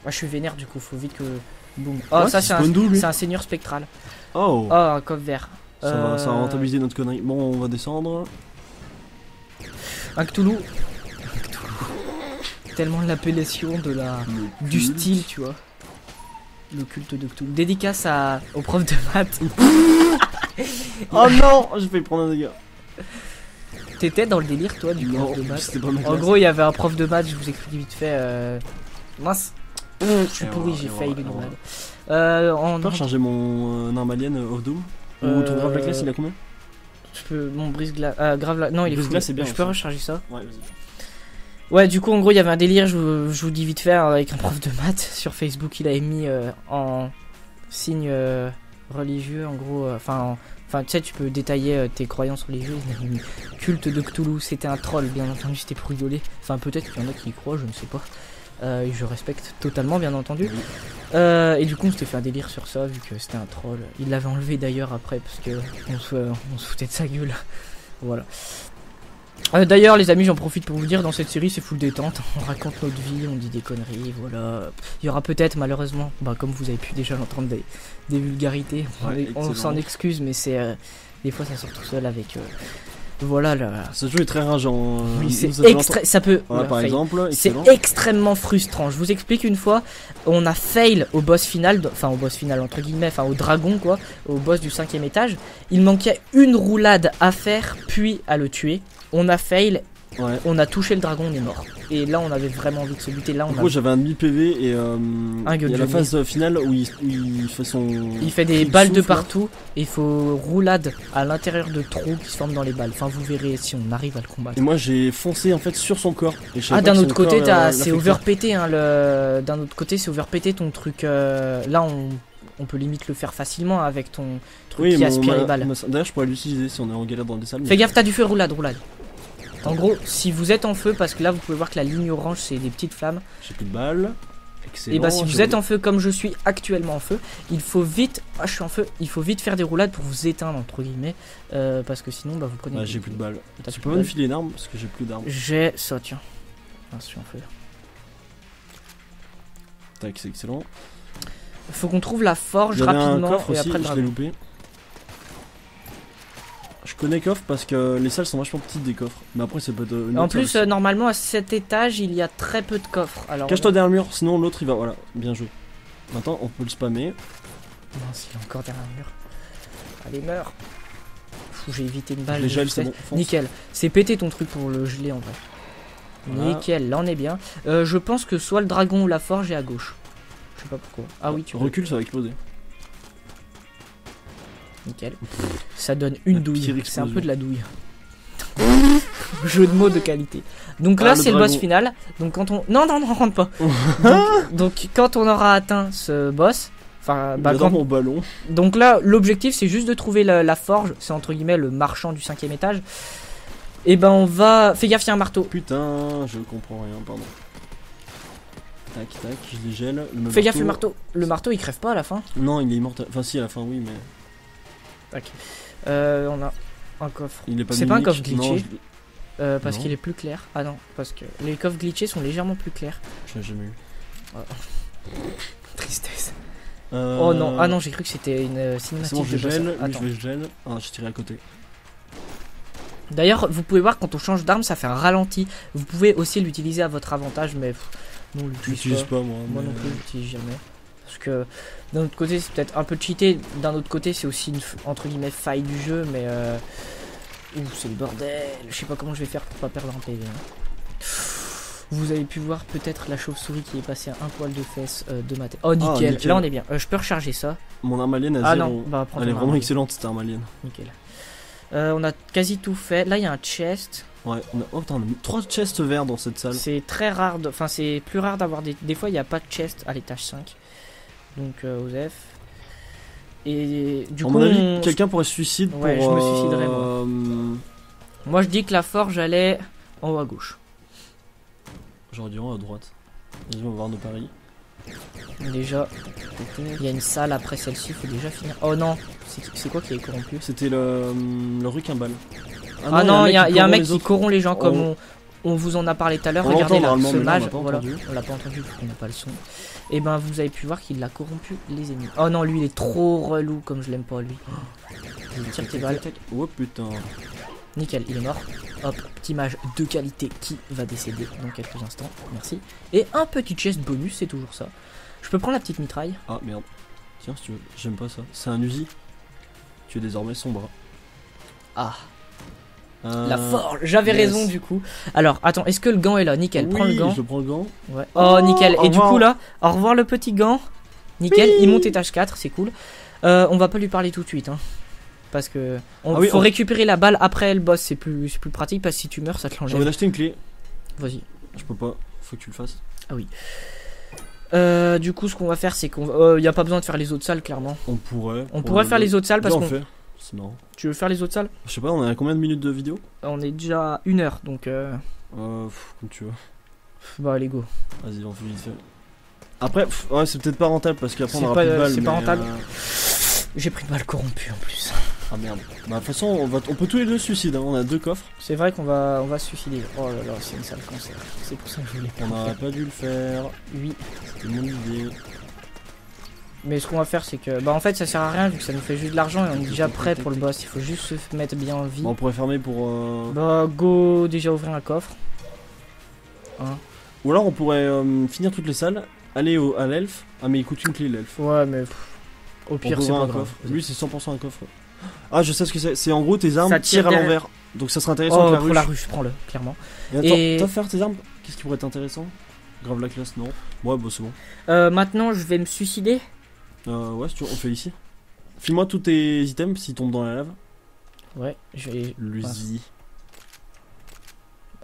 Ah, je suis vénère du coup, faut vite que. Boum. Oh, Ouais, ça, c'est spawn d'où, lui c'est un seigneur spectral. Oh, Oh, un coffre vert. ça va rentabiliser notre connerie. Bon, on va descendre. Un Cthulhu. Tellement de l'appellation du Culte. style, tu vois. le culte de Cthulhu. Dédicace au prof de maths. Oh non, j'ai failli prendre un dégât. T'étais dans le délire, toi, du Non, prof de maths. c'était pas ma En classe. gros, il y avait un prof de maths, je vous explique vite fait. Mince. Je suis Et pourri, voilà, j'ai et failli voilà, le et voilà. nomade. Je peux recharger mon arme alien of Doom. Ou ton grave la classe, il a combien? Je peux. Mon brise-glace. Grave là. Non, il est Brise-glace, full. c'est bien Je peux aussi. recharger ça. Ouais, vas-y. Ouais, du coup, en gros, il y avait un délire, je vous dis vite fait, avec un prof de maths sur Facebook, il avait mis en signe religieux, en gros, enfin, tu sais, tu peux détailler tes croyances religieuses, il avait mis culte de Cthulhu, c'était un troll, bien entendu, c'était pour rigoler. Enfin, peut-être qu'il y en a qui y croient, je ne sais pas. Et je respecte totalement, bien entendu. Et du coup, on s'était fait un délire sur ça, vu que c'était un troll. Il l'avait enlevé d'ailleurs après, parce que on se foutait de sa gueule. Voilà. D'ailleurs les amis, j'en profite pour vous dire, dans cette série c'est full détente, on raconte notre vie, on dit des conneries, voilà. Il y aura peut-être malheureusement, comme vous avez pu déjà l'entendre, des vulgarités, Ouais, on s'en excuse, mais c'est des fois ça sort tout seul avec voilà là. Ce jeu est très rageant. Oui, c'est nous, ça fait longtemps- ça peut Voilà, par fail. exemple, C'est excellent. extrêmement frustrant. Je vous explique une fois, on a fail au boss final, entre guillemets, enfin au dragon quoi, au boss du 5ème étage. Il manquait une roulade à faire, puis à le tuer. On a fail, Ouais. on a touché le dragon, on est mort. Et là on avait vraiment envie de se buter. Là En on gros, a... j'avais un demi PV et il y a la gueule phase finale où il fait son. Il fait des cri de balles de souffle, là. partout et il faut roulade à l'intérieur de trous qui se forment dans les balles. Enfin vous verrez si on arrive à le combattre. Et moi, j'ai foncé en fait sur son corps. Et je savais Ah, pas d'un que autre son côté, corps, l'a c'est fait overpété, hein, d'un autre côté, c'est overpété ton truc. Là, on peut limite le faire facilement avec ton truc Oui, qui aspire les balles. D'ailleurs, je pourrais l'utiliser si on est en galère dans des salles. Fais gaffe, t'as du feu, roulade. En gros, si vous êtes en feu, parce que là, vous pouvez voir que la ligne orange, c'est des petites flammes. J'ai plus de balles. Excellent. Et bah, si vous êtes en feu, comme je suis actuellement en feu, il faut vite. Ah, je suis en feu. Il faut vite faire des roulades pour vous éteindre, entre guillemets. Parce que sinon, vous prenez. Ah, j'ai plus de balles. T'as Tu plus peux de me balles. filer une arme parce que j'ai plus d'armes. J'ai ça, tiens. Ah, je suis en feu. Tac, c'est excellent. Faut qu'on trouve la forge J'avais un rapidement coffre et aussi, après le je l'ai dragon. loupé. Je connais coffre parce que les salles sont vachement petites des coffres. Mais après, c'est pas de. En plus, normalement, à cet étage, il y a très peu de coffres. Alors, Cache-toi derrière le mur, sinon l'autre il va. Voilà, bien joué. Maintenant, on peut le spammer. Mince, il est encore derrière le mur. Allez, meurs. Fou, j'ai évité une balle. Les je gels, sais. c'est bon. fonce. Nickel. C'est pété ton truc pour le geler en vrai. Voilà. Nickel, là on est bien. Je pense que soit le dragon ou la forge est à gauche. Je sais pas pourquoi. Ah oui, tu Recule, ça va exploser. Nickel. Ça donne une La pire douille. C'est un explosion. peu de la douille. Jeu de mots de qualité. Donc là, Ah, c'est le boss dragon. final. Donc quand on. Non, rentre pas. donc quand on aura atteint ce boss. Enfin, Bah, quand... dans mon ballon. Donc là, l'objectif, c'est juste de trouver la forge. C'est entre guillemets le marchand du 5ème étage. Et ben, on va. Fais gaffe, il y a un marteau. Putain, je comprends rien, pardon. Tac, tac, je les gèle. Fais gaffe, le marteau. Le marteau, il crève pas à la fin. Non, il est immortel. Enfin, si, à la fin, oui, mais. Tac. On a un coffre. Il est pas C'est pas un mimique. coffre glitché. Non, Parce Non. qu'il est plus clair. Ah non, parce que les coffres glitchés sont légèrement plus clairs. je l'ai jamais eu. Tristesse. Oh non, ah non, j'ai cru que c'était une cinématique. C'est bon, je de boss. gèle, lui, Attends. je gèle. Ah, j'ai tiré à côté. D'ailleurs, vous pouvez voir quand on change d'arme, ça fait un ralenti. Vous pouvez aussi l'utiliser à votre avantage, mais non, on Je l'utilise l'utilise pas. pas, moi. Moi mais- non plus, je l'utilise jamais. Parce que d'un autre côté, c'est peut-être un peu cheaté. D'un autre côté, c'est aussi une entre guillemets faille du jeu, mais ouh, c'est le bordel. Je sais pas comment je vais faire pour pas perdre un PV. hein. Vous avez pu voir peut-être la chauve-souris qui est passée à un poil de fesse de ma tête. Oh nickel. nickel. Là on est bien. Je peux recharger ça. Mon arme alien a Ah zéro. non, bah prends Elle est ton vraiment arme. excellente cette arme alien. Nickel. On a quasi tout fait. Là il y a un chest. Ouais, oh putain, on a 3 chests verts dans cette salle. C'est très rare, enfin c'est plus rare d'avoir des fois il n'y a pas de chest à l'étage 5. Donc Osef. Et du À coup, mon avis, quelqu'un pourrait se suicider Ouais, pour. je me suiciderais, moi. Moi je dis que la forge elle est en haut à gauche. J'aurais dit à droite. Vas-y, on va voir nos paris. Déjà, il y a une salle après celle-ci, il faut déjà finir. Oh non, c'est quoi qui est corrompu? C'était le requin-balle. Ah non, il y a un mec qui corrompt corrompt les gens comme On- on vous en a parlé tout à l'heure. On Regardez l'entend là, normalement, ce mais là, on mage, l'a pas voilà, entendu. on l'a pas entendu parce qu'on n'a pas le son. Et ben vous avez pu voir qu'il a corrompu les ennemis. Oh non, lui il est trop relou comme je l'aime pas lui. Il tire tes balles. Oh putain. Nickel, il est mort. Hop, petit mage de qualité qui va décéder dans quelques instants. Merci. Et un petit chest bonus, c'est toujours ça. Je peux prendre la petite mitraille. Ah merde. Tiens, si tu veux. J'aime pas ça. C'est un Uzi. Tu es désormais son bras. Ah. La forge, j'avais yes. raison du coup. Alors, attends, est-ce que le gant est là? Nickel, Oui, prends le gant. je prends le gant. Ouais. Oh, nickel. au Et du revoir. coup là, au revoir le petit gant. Nickel, Oui. il monte étage 4, c'est cool. On va pas lui parler tout de suite, hein. Parce que faut récupérer la balle après le boss, c'est plus pratique parce que si tu meurs, ça te J'ai l'enlève. envie d'acheter une clé. Vas-y. Je peux pas, faut que tu le fasses. Ah oui. Du coup, ce qu'on va faire, c'est y a pas besoin de faire les autres salles, clairement. On pourrait. On pourrait faire les autres salles parce qu'on qu'on. fait. C'est marrant. Tu veux faire les autres salles? Je sais pas, on a combien de minutes de vidéo? On est déjà à 1 heure, donc Comme tu veux. bah allez go. Vas-y, on fait vite fait. Après, ouais, c'est peut-être pas rentable parce qu'après on C'est aura pas- plus de balles. c'est pas mais, rentable. J'ai pris une balle corrompue en plus. Ah merde. Bah, de toute façon, on peut tous les deux se suicider. Hein. On a 2 coffres. C'est vrai qu'on va se suicider. Oh là là, c'est une sale cancer. C'est pour ça que je voulais pas On le n'aurait faire. pas dû le faire. Oui. C'était mon idée. Mais ce qu'on va faire, c'est que bah en fait ça sert à rien vu que ça nous fait juste de l'argent et on est déjà prêt pour le boss. Il faut juste se mettre bien en vie. Bon, on pourrait fermer pour. Bah go déjà ouvrir un coffre. Ou alors on pourrait finir toutes les salles, aller à l'elfe. Ah, mais il coûte une clé l'elfe. Ouais mais au On pire peut c'est ouvrir pas un grave. coffre. Lui, c'est 100% un coffre. Ah, je sais ce que c'est. C'est en gros tes armes Ça tirent à tire l'envers. Donc ça serait intéressant Oh que la pour ruche. la ruche, prends-le clairement. Et attends, Et- toi faire tes armes, qu'est-ce qui pourrait être intéressant? Grave la classe, non? Ouais, bah c'est bon. Maintenant je vais me suicider. Ouais, si tu veux, on le fait ici. File-moi tous tes items s'ils tombent dans la lave. Ouais, je vais. L'Uzi.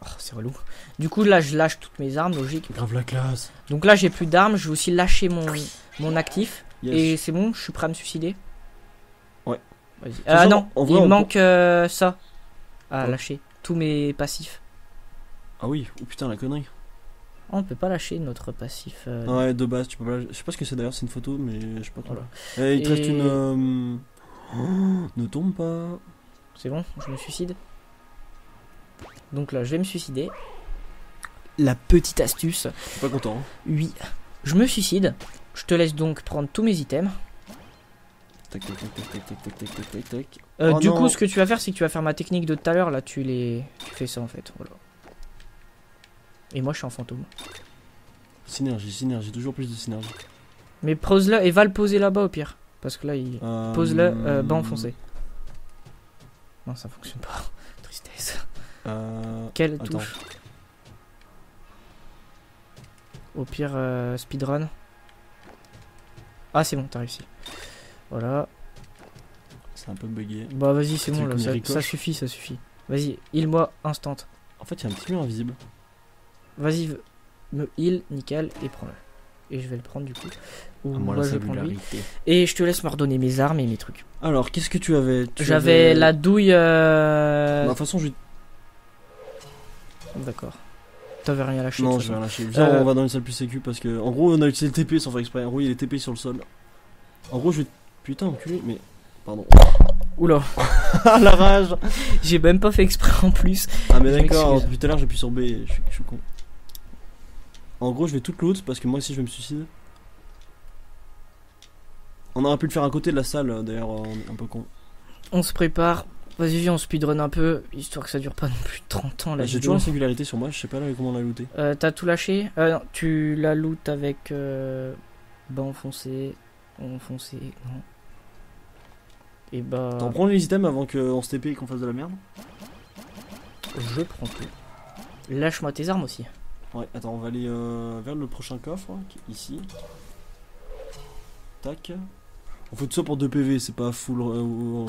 Oh, c'est relou. Du coup là je lâche toutes mes armes, logique. Grave la classe. Donc là j'ai plus d'armes, je vais aussi lâcher mon actif. Yes. Et c'est bon, je suis prêt à me suicider. Ouais. Vas-y. façon, Non, en vrai, il on manque ça à Quoi lâcher. Tous mes passifs. Ah oui, oh putain la connerie. Oh, on peut pas lâcher notre passif. Ouais, de base, tu peux pas. Je sais pas ce que c'est d'ailleurs, c'est une photo, mais je sais pas quoi. Voilà. Il te reste Et- une. Oh, ne tombe pas. C'est bon, je me suicide. Donc là, je vais me suicider. La petite astuce. Je suis pas content. Hein. Oui. Je me suicide. Je te laisse donc prendre tous mes items. Tac tac tac tac tac tac tac tac tac tac tac. Du non. coup, ce que tu vas faire, c'est que tu vas faire ma technique de tout à l'heure. Là, tu fais ça en fait. Voilà. Et moi, je suis en fantôme. Synergie, toujours plus de synergie. Mais pose-le et va le poser là-bas au pire. Parce que là, il. Pose-le, bas enfoncé. Non, ça fonctionne pas. Tristesse. Quelle Attends. touche? Au pire, speedrun. Ah, c'est bon, t'as réussi. Voilà. C'est un peu bugué. Bah, vas-y, c'est Tu bon, veux là, qu'on y ça ricoche suffit, ça suffit. Vas-y, heal-moi instant. En fait, il y a un petit mur invisible. Vas-y, me heal, nickel, et prends-le. Et je vais le prendre du coup. Ou À moi moi, la je vais prendre lui. singularité. Et je te laisse me redonner mes armes et mes trucs. Alors, qu'est-ce que tu avais? J'avais la douille. Bah, de toute façon, je. D'accord. T'avais rien lâché. Non, de toute je vais façon. rien lâcher. Viens, on va dans une salle plus sécu parce que, en gros, on a utilisé le TP sans faire exprès. En gros, il est TP sur le sol. En gros, je vais. Putain, enculé, mais. Pardon. Oula, Ah, la rage! j'ai même pas fait exprès en plus. Ah, mais Je d'accord, m'excuse. depuis tout à l'heure, j'appuie sur B et je suis con. En gros, je vais toute loot parce que moi aussi, je vais me suicider. On aurait pu le faire à côté de la salle, d'ailleurs, un peu con. On se prépare. Vas-y, viens, on speedrun un peu, histoire que ça dure pas non plus 30 ans la J'ai vidéo. toujours la singularité sur moi, je sais pas là comment la looter. T'as tout lâché? Non, tu la loot avec bas enfoncé, non. Et bah, T'en prends les items avant qu'on se TP et qu'on fasse de la merde? je prends tout. Lâche-moi tes armes aussi. Ouais, attends, on va aller vers le prochain coffre, qui est ici. Tac. On fait tout ça pour 2 PV, c'est pas full.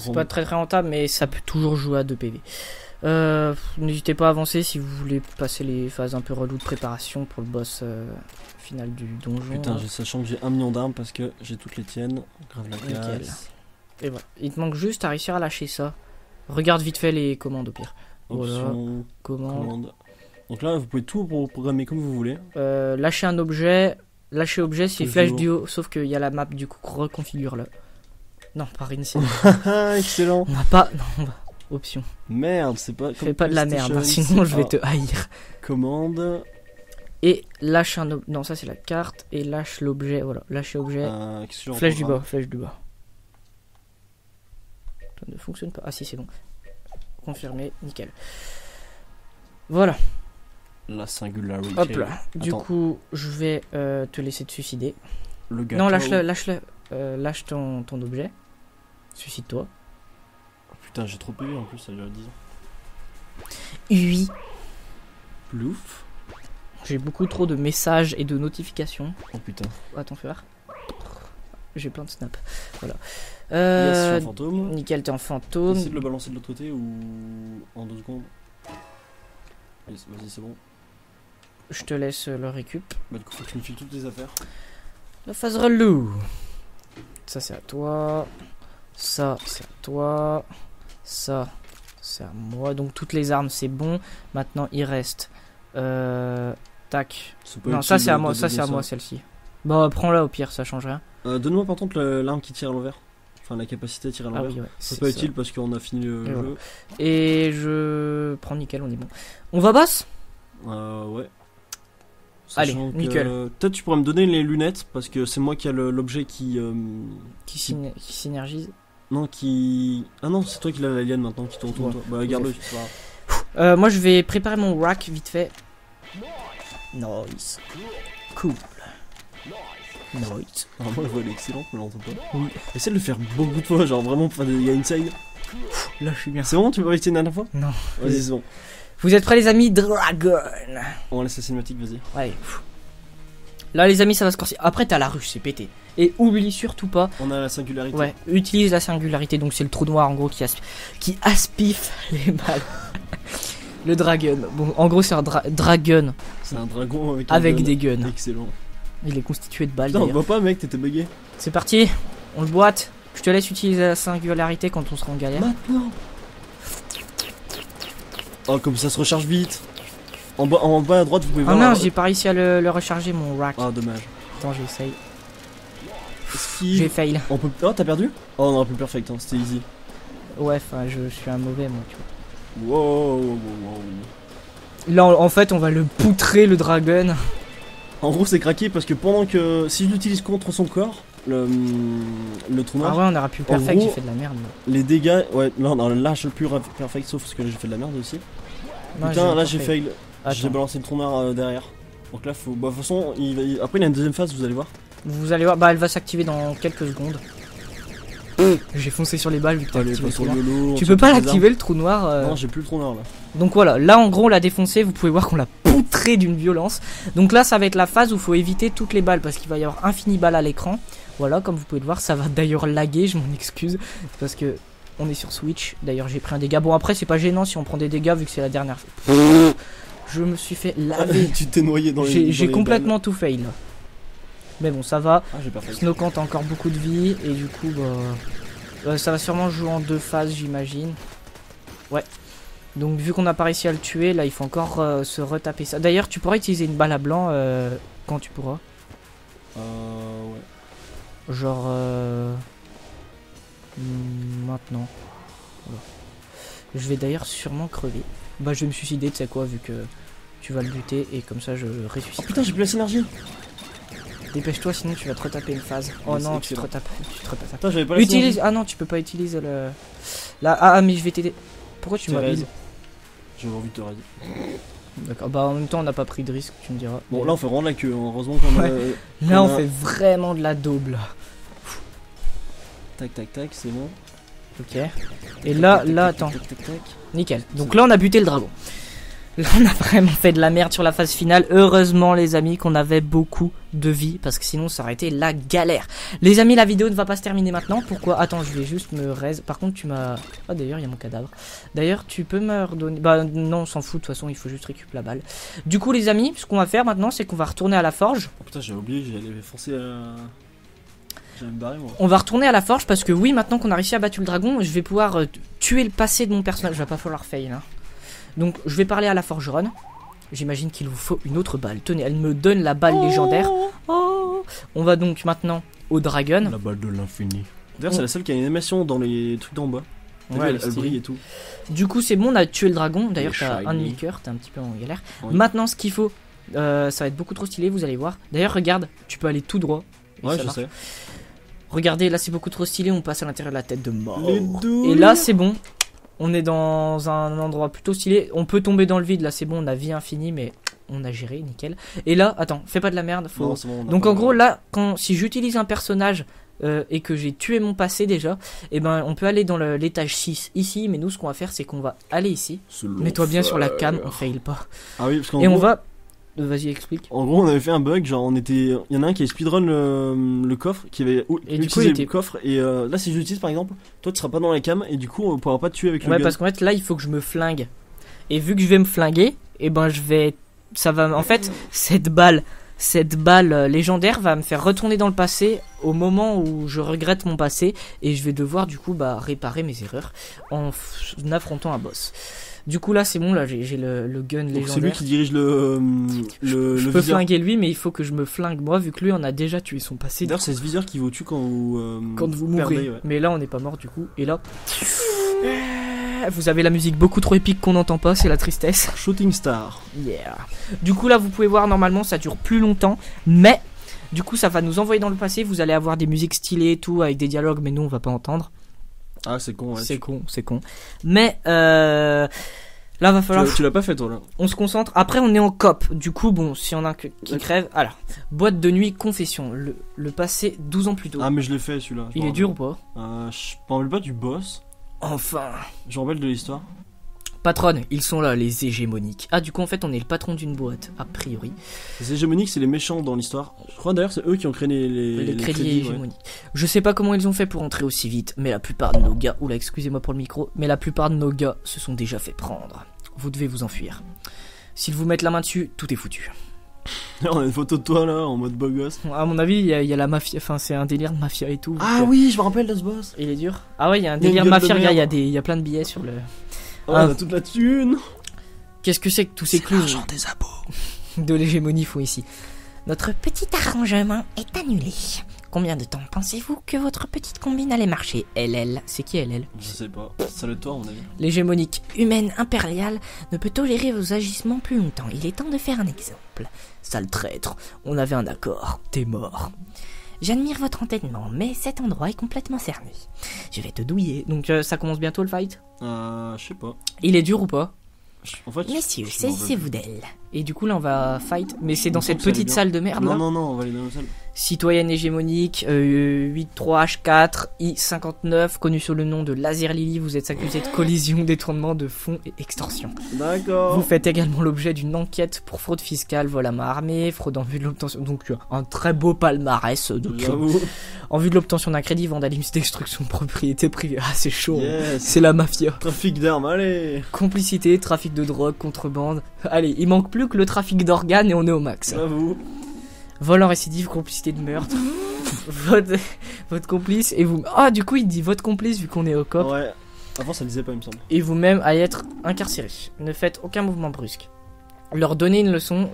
C'est pas très rentable, mais ça peut toujours jouer à 2 PV. N'hésitez pas à avancer si vous voulez passer les phases un peu reloues de préparation pour le boss final du donjon. Putain, là. sachant que j'ai 1 million d'armes parce que j'ai toutes les tiennes. Grave la Nickel. classe. Et voilà. Il te manque juste à réussir à lâcher ça. Regarde vite fait les commandes au pire. Option, Commande. commande. Donc là, vous pouvez tout programmer comme vous voulez. Lâcher un objet. Lâcher objet, c'est Flash flash duo. Sauf qu'il y a la map, du coup, reconfigure-le. Non, pas Rinsey. Excellent. On va pas. Non, on va. Option. Merde, c'est pas. Fais pas de la merde, hein, PlayStation, sinon je vais c'est- te haïr. Commande. Et lâche un objet. Non, ça c'est la carte. Et lâche l'objet. Voilà, lâcher objet. Qu'est-ce que j'en Flèche du programme bas, flèche du bas. Ça ne fonctionne pas. Ah si, c'est bon. Confirmé, nickel. Voilà, La singularité. hop là. Du Attends. coup, je vais te laisser te suicider. Le gâteau. Non, lâche-le, lâche-le. Lâche ton objet. Suicide-toi. Oh, putain, j'ai trop PV en plus, ça a déjà 10 ans. Oui. Plouf. J'ai beaucoup trop de messages et de notifications. Oh putain. Attends, fais voir. J'ai plein de snaps. Voilà. Yes, je suis un fantôme. Nickel, t'es en fantôme. Essaye de le balancer de l'autre côté ou en 2 secondes. Yes, vas-y, c'est bon. Je te laisse le récup. Bah, du coup, faut que tu me files toutes tes affaires. La phase relou. Ça, c'est à toi. Ça, c'est à toi. Ça, c'est à moi. Donc, toutes les armes, c'est bon. Maintenant, il reste. Tac. Non, ça, c'est à moi. Ça, c'est à moi, celle-ci. Bah, prends-la au pire, ça change rien. Donne-moi par contre l'arme qui tire à l'envers. Enfin, la capacité à tirer à l'envers. Okay, ouais, c'est pas utile parce qu'on a fini le jeu. Voilà. Et je prends nickel, on est bon. On va boss? Ouais. Allez, Sachant nickel. Peut-être tu pourrais me donner les lunettes parce que c'est moi qui a l'objet qui synergise. Non, qui. Ah non, c'est toi qui l'as l'alien maintenant qui tourne autour de toi. Bah, garde-le, c'est pas grave. Moi je vais préparer mon rack vite fait. Nice. Cool. Nice. Normalement, la voix elle est excellente, mais on l'entend pas. Oui. Essaye de le faire beaucoup de fois, genre vraiment, il y a une scène. Là je suis bien. C'est bon, tu peux rester une dernière fois? Non. Vas-y, c'est bon. Vous êtes prêts les amis? Dragon. On laisse la cinématique, vas-y. Allez. Là les amis ça va se corser. Après t'as la ruche, c'est pété. Et oublie surtout pas. On a la singularité. Ouais, utilise la singularité, donc c'est le trou noir en gros qui aspiffe les balles. Le dragon. Bon, en gros c'est un dragon. C'est un dragon avec des guns. Excellent. Il est constitué de balles. Putain, on voit pas mec, t'étais bugué. C'est parti, on le boite. Je te laisse utiliser la singularité quand on sera en galère. Maintenant. Oh, comme ça se recharge vite. En bas à droite, vous pouvez voir. Ah non, j'ai pas réussi à le recharger mon rack. Ah, dommage. Attends, j'essaye. Esquive. J'ai fail. On peut. Oh, t'as perdu? Oh, on aurait pu perfect, hein. C'était easy. Ouais, enfin, je suis un mauvais, moi, tu vois. Wow. Là, en fait, on va le poutrer, le dragon. En gros, c'est craqué parce que pendant que. Si je l'utilise contre son corps, le trou noir. Ah ouais, on aurait pu perfect, gros, j'ai fait de la merde. Moi. Les dégâts. Ouais, non, là, je peux perfect, sauf parce que là, j'ai fait de la merde aussi. Non, putain, là, j'ai fail. Attends. J'ai balancé le trou noir derrière. Donc là, faut. Bah, de toute façon, après, il y a une deuxième phase, vous allez voir. Vous allez voir, bah, elle va s'activer dans quelques secondes. J'ai foncé sur les balles vu que t'as activé le trou noir. Tu peux pas l'activer le trou noir. Non, j'ai plus le trou noir là. Donc voilà, là en gros on l'a défoncé, vous pouvez voir qu'on l'a poutré d'une violence. Donc là ça va être la phase où il faut éviter toutes les balles parce qu'il va y avoir infini balles à l'écran. Voilà, comme vous pouvez le voir, ça va d'ailleurs laguer, je m'en excuse. Parce que on est sur Switch, d'ailleurs j'ai pris un dégât. Bon après c'est pas gênant si on prend des dégâts vu que c'est la dernière fois. Je me suis fait laver. Tu t'es noyé dans les J'ai complètement balles. Tout fail là. Mais bon ça va. Ah, Snowcant a encore beaucoup de vie et du coup bah... ça va sûrement jouer en 2 phases j'imagine. Ouais. Donc vu qu'on n'a pas réussi à le tuer, là il faut encore se retaper ça. D'ailleurs tu pourras utiliser une balle à blanc quand tu pourras. Ouais. Genre maintenant. Voilà. Je vais d'ailleurs sûrement crever. Bah je vais me suicider, tu sais quoi, vu que tu vas le buter et comme ça je ressuscite. Oh putain, j'ai plus la synergie. Dépêche-toi sinon tu vas te retaper une phase. Oh mais non, tu te retapes. Attends, j'avais pas la Utilise. synergie. Ah non, tu peux pas utiliser le. Là, ah mais je vais t'aider. Pourquoi tu m'as mis? J'avais envie de te raser. D'accord, bah en même temps on n'a pas pris de risque, tu me diras. Bon, là on fait vraiment de la queue, hein. Heureusement qu'on a. Là on fait vraiment de la daube là. Tac, c'est bon. Ok. Et là, attends. Nickel. Donc là on a buté le dragon. Là on a vraiment fait de la merde sur la phase finale. Heureusement les amis qu'on avait beaucoup de vie parce que sinon ça aurait été la galère. Les amis, la vidéo ne va pas se terminer maintenant. Pourquoi? Attends, je vais juste me raise. Par contre tu m'as... Ah d'ailleurs il y a mon cadavre. D'ailleurs tu peux me redonner... Bah non on s'en fout de toute façon, il faut juste récupérer la balle. Du coup les amis, ce qu'on va faire maintenant c'est qu'on va retourner à la forge. Oh putain, j'avais oublié, j'allais foncer à... J'allais me barrer moi. On va retourner à la forge parce que oui, maintenant qu'on a réussi à battre le dragon, je vais pouvoir tuer le passé de mon personnage. Il va pas falloir fail hein. Donc je vais parler à la forgeronne. J'imagine qu'il vous faut une autre balle. Tenez, elle me donne la balle légendaire. Oh. On va donc maintenant au dragon. La balle de l'infini. D'ailleurs c'est la seule qui a une animation dans les trucs d'en bas. Ouais, elle brille et tout. Du coup c'est bon, on a tué le dragon. D'ailleurs t'as un demi-coeur, t'es un petit peu en galère. Oui. Maintenant ce qu'il faut, ça va être beaucoup trop stylé, vous allez voir. D'ailleurs regarde, tu peux aller tout droit. Ouais, je sais. Regardez, là c'est beaucoup trop stylé, on passe à l'intérieur de la tête de mort. Les douilles. Et là c'est bon. On est dans un endroit plutôt stylé. On peut tomber dans le vide, là c'est bon, on a vie infinie, mais on a géré, nickel. Et là, attends, fais pas de la merde. Faut... Non, c'est bon, on a Donc pas- en gros, là, si j'utilise un personnage et que j'ai tué mon passé déjà, et ben on peut aller dans l'étage 6 ici, mais nous ce qu'on va faire, c'est qu'on va aller ici. Mets-toi bien sur la cam, on fail pas. Ah oui, parce qu'en Et gros, on va... Vas-y, explique. En gros, on avait fait un bug, genre on était, il y en a un qui avait speedrun le coffre, qui avait Et du utilisé coup, il était- le coffre, et là si je l'utilise par exemple, toi tu seras pas dans la cam, et du coup on pourra pas te tuer avec le Ouais, gun. parce qu'en fait, là, il faut que je me flingue. Et vu que je vais me flinguer, et ben je vais... Ça va... En fait, cette balle légendaire va me faire retourner dans le passé au moment où je regrette mon passé, et je vais devoir du coup réparer mes erreurs en affrontant un boss. Du coup là c'est bon, là j'ai le gun Donc c'est lui légendaire. qui dirige Je peux viseur. flinguer lui, mais il faut que je me flingue moi, vu que lui on a déjà tué son passé D'ailleurs c'est ce viseur qui vous tue quand vous mourrez. perdez, ouais. Mais là on n'est pas mort du coup, et là vous avez la musique beaucoup trop épique qu'on n'entend pas, c'est la tristesse. Shooting Star. Yeah. Du coup là vous pouvez voir, normalement ça dure plus longtemps, mais du coup ça va nous envoyer dans le passé. Vous allez avoir des musiques stylées et tout avec des dialogues, mais nous on va pas entendre. Ah c'est con, ouais. C'est con. Mais là va falloir... Tu l'as pas fait toi là. On se concentre. Après on est en cop. Du coup bon, si on a qui crève. Alors, boîte de nuit confession. Le passé 12 ans plus tôt. Ah mais je l'ai fait celui-là. Il est dur ou pas? Je me rappelle pas du boss. Enfin. Je me rappelle de l'histoire. Patronne, ils sont là, les hégémoniques. Ah, du coup, en fait, on est le patron d'une boîte, a priori. Les hégémoniques, c'est les méchants dans l'histoire. Je crois d'ailleurs, c'est eux qui ont créé Les crédits crédits, ouais. hégémoniques. Je sais pas comment ils ont fait pour entrer aussi vite, mais la plupart de nos gars... Oula, excusez-moi pour le micro, mais la plupart de nos gars se sont déjà fait prendre. Vous devez vous enfuir. S'ils vous mettent la main dessus, tout est foutu. On a une photo de toi là, en mode beau gosse. À mon avis, il y a la mafia, enfin, c'est un délire de mafia et tout. Ah donc, oui, je me rappelle de ce boss. il est dur. Ah ouais, il y a un Il y a une délire gueule de mafia, merde. regarde, il y a plein de billets sur le... Oh, Ah. on a toute la thune. Qu'est-ce que c'est que tous ces clous des abos. de l'hégémonie font ici? Notre petit arrangement est annulé. Combien de temps pensez-vous que votre petite combine allait marcher? LL, c'est qui LL? Je sais pas, ça le toi à mon avis. L'hégémonique humaine impériale ne peut tolérer vos agissements plus longtemps. Il est temps de faire un exemple. Sale traître, on avait un accord, t'es mort. J'admire votre entêtement, mais cet endroit est complètement cerné. Je vais te douiller. Donc ça commence bientôt le fight? Je sais pas. Il est dur ou pas? En fait, Messieurs, je m'en saisissez-vous d'elle. Et du coup là on va fight, mais c'est dans Il me cette semble que ça petite allait salle de merde là. Non, on va aller dans la salle. Citoyenne hégémonique, 83H4, I59, connu sous le nom de Laser Lily, vous êtes accusé de collision, détournement de fonds et extorsion. D'accord. Vous faites également l'objet d'une enquête pour fraude fiscale, vol à main armée, fraude en vue de l'obtention... Donc un très beau palmarès de crimes. J'avoue. En vue de l'obtention d'un crédit, vandalisme, destruction de propriété privée. Ah c'est chaud, Yes. c'est la mafia. Trafic d'armes, allez. Complicité, trafic de drogue, contrebande. Allez, il manque plus que le trafic d'organes et on est au max. J'avoue. Vol en récidive, complicité de meurtre. votre complice et vous... Ah du coup il dit votre complice vu qu'on est au cop. Ouais. Avant ça le disait pas, il me semble. Et vous-même à y être incarcéré. Ne faites aucun mouvement brusque. Leur donner une leçon,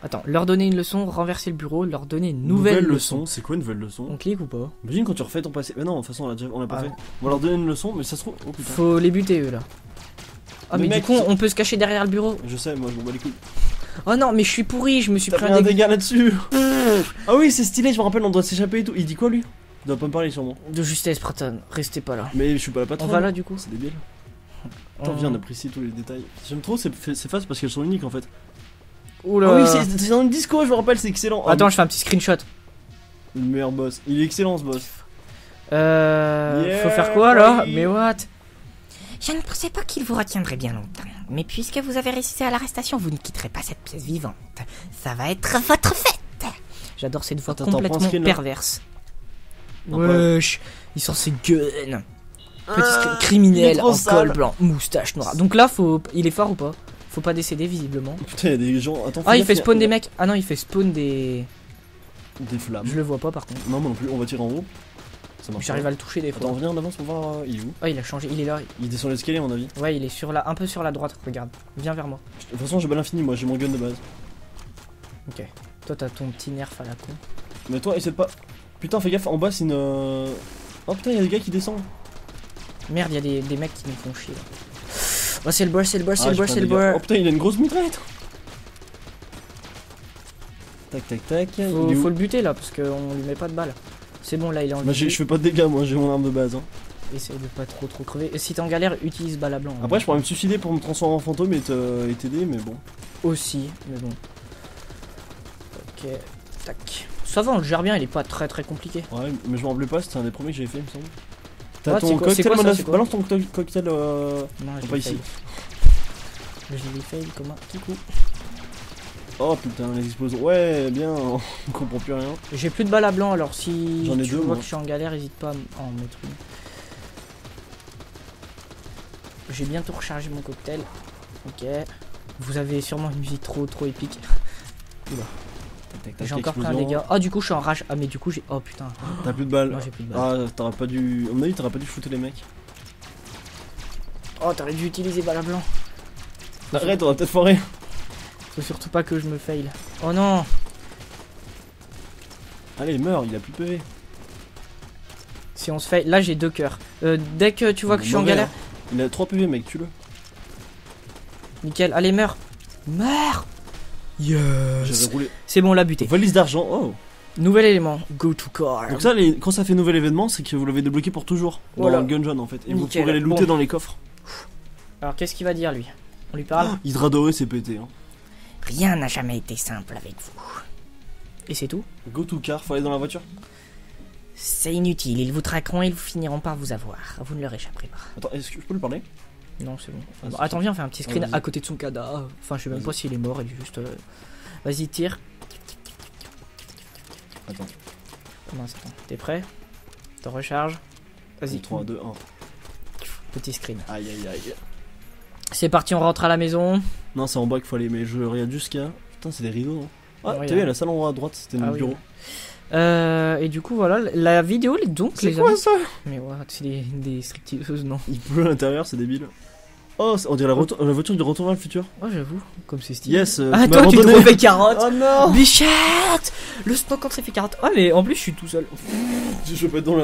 Attends, leur donner une leçon, renverser le bureau, leur donner une nouvelle leçon. C'est quoi une nouvelle leçon? On clique ou pas? Imagine quand tu refais ton passé. Mais non, de toute façon on l'a pas Ah. fait. On va leur donner une leçon, mais ça se trouve. Oh putain. Faut les buter eux là. Ah Mais mais mec, du coup ça- on peut se cacher derrière le bureau. Je sais, moi je m'en bats les couilles. Oh non mais je suis pourri, je me suis T'as pris pris un un dégât dégât là-dessus. Ah oui, c'est stylé, je me rappelle, on doit s'échapper et tout. Il dit quoi lui? Il doit pas me parler sûrement. de justesse, Praton. Restez pas là. Mais je suis pas la On patronne. va là du coup. C'est débile. Attends, viens, on apprécie tous les détails. J'aime trop ces phases parce qu'elles sont uniques en fait. Oula. Ah oui, c'est dans le disco, je me rappelle, c'est excellent. Attends, je fais un petit screenshot. Le meilleur boss. Il est excellent ce boss. Faut faire quoi là? boy. Mais what? Je ne pensais pas qu'il vous retiendrait bien longtemps. Mais puisque vous avez résisté à l'arrestation, vous ne quitterez pas cette pièce vivante. Ça va être votre fête. J'adore cette voix Attends, prends un complètement screen, là. perverse. Non, Wesh, il sort ses guns. Petit Ah, il est criminel trop en sale. col blanc, moustache noire. Donc là, il est fort ou pas? Faut pas décéder visiblement. Putain, il y a des gens. Attends, Ah, il gaffe, fait y a- spawn des mecs. Ah non, il fait spawn des. Des flammes. Je le vois pas par contre. Non, moi non plus, on va tirer en haut. Ça marche. J'arrive à le toucher des Attends, fois. viens en avance pour voir. Il est où? Oh, il a changé, il est là. Il descend l'escalier à mon avis. Ouais, il est sur un peu sur la droite. Regarde, viens vers moi. De toute façon, j'ai pas l'infini, moi j'ai mon gun de base. Ok. Toi, t'as ton petit nerf à la con. Mais toi, essaie de pas. Putain, fais gaffe, en bas c'est une. Oh putain, il y a des gars qui descendent. Merde, il y a des mecs qui me font chier là. Oh, c'est le boss, c'est le boss, Ah, c'est le j'ai boss, plein c'est de le dégâts. boss. Oh putain, il a une grosse mitraillette. Tac, tac, tac. Il est où? Faut le buter là parce qu'on lui met pas de balles. C'est bon, là il est en Bah, je fais pas de dégâts, moi j'ai mon arme de base. Hein. essaye de pas trop crever. Et si t'es en galère, utilise balle à blanc. Après, je pourrais me suicider pour me transformer en fantôme et t'aider, mais bon. Aussi, mais bon. Ok, tac. Ça va, on le gère bien, il est pas très compliqué. Ouais, mais je m'en rappelais pas, c'était un des premiers que j'avais fait, il me semble. Ouais, T'as ton c'est cocktail, quoi ça, c'est quoi balance ton cocktail. Non, pas ici. Je l'ai fail comme un petit coup. Oh putain, les explosions. Ouais, bien, on comprend plus rien. J'ai plus de balles à blanc, alors si J'en ai tu deux, vois moi. que je suis en galère, hésite pas à en mettre une. J'ai bientôt rechargé mon cocktail. Ok. Vous avez sûrement une musique trop épique. Oula. J'ai encore plein de dégâts. Ah, du coup, je suis en rage. Ah, mais du coup, j'ai. Oh putain. T'as plus de balles. Non, j'ai plus de balles. Ah, t'aurais pas dû. À mon avis, t'aurais pas dû shooter les mecs. Oh, t'aurais dû utiliser balles à blanc. Arrête, on va peut-être foirer. Faut surtout pas que je me fail. Oh non. Allez, meurs, il a plus de PV. Si on se fail. Là, j'ai 2 cœurs. Dès que tu vois que je suis en galère. Il a 3 PV, mec, tue-le. Nickel. Allez, meurs. Meurs. Yes. J'avais roulé. C'est bon, on l'a buté. Valise d'argent, oh. Nouvel élément. Go to car. Donc ça, quand ça fait nouvel événement, c'est que vous l'avez débloqué pour toujours. Voilà. Dans le Gungeon en fait. Et vous Nickel. pourrez les looter Bon. dans les coffres. Alors, qu'est-ce qu'il va dire, lui? On lui parle? Hydra doré, c'est pété. Hein. Rien n'a jamais été simple avec vous. Et c'est tout? Go to car, faut aller dans la voiture. C'est inutile, ils vous traqueront et ils finiront par vous avoir. Vous ne leur échapperez pas. Attends, est-ce que je peux lui parler? Non, c'est bon. Ah, Bon, c'est attends, viens, on fait un petit screen vas-y. à côté de son cadavre. Enfin, je sais même Vas-y. pas s'il est mort, il est juste. Vas-y, tire. Attends, Non, c'est bon. T'es prêt? T'en recharges. Vas-y, 3, 2, 1. petit screen. Aïe aïe aïe. C'est parti, on rentre à la maison. Non, c'est en bas qu'il faut aller, mais je regarde jusqu'à. Putain, c'est des rideaux, non? Ah, Oui, t'as vu, hein. la salle en haut à droite, c'était Ah notre oui, bureau. Et du coup, voilà, la vidéo, donc, C'est les quoi amis. ça? Mais ouais, c'est des stripteaseuses, non? Il pleut à l'intérieur, c'est débile. Oh, on dirait la voiture du retour vers le futur. Oh, j'avoue, comme c'est stylé. Yes, Ah, tu m'as toi, tu te abandonné. refais carotte. Oh non! Bichette! Le snow quand ça fait carotte. Ah, mais en plus, je suis tout seul. Je peux être dans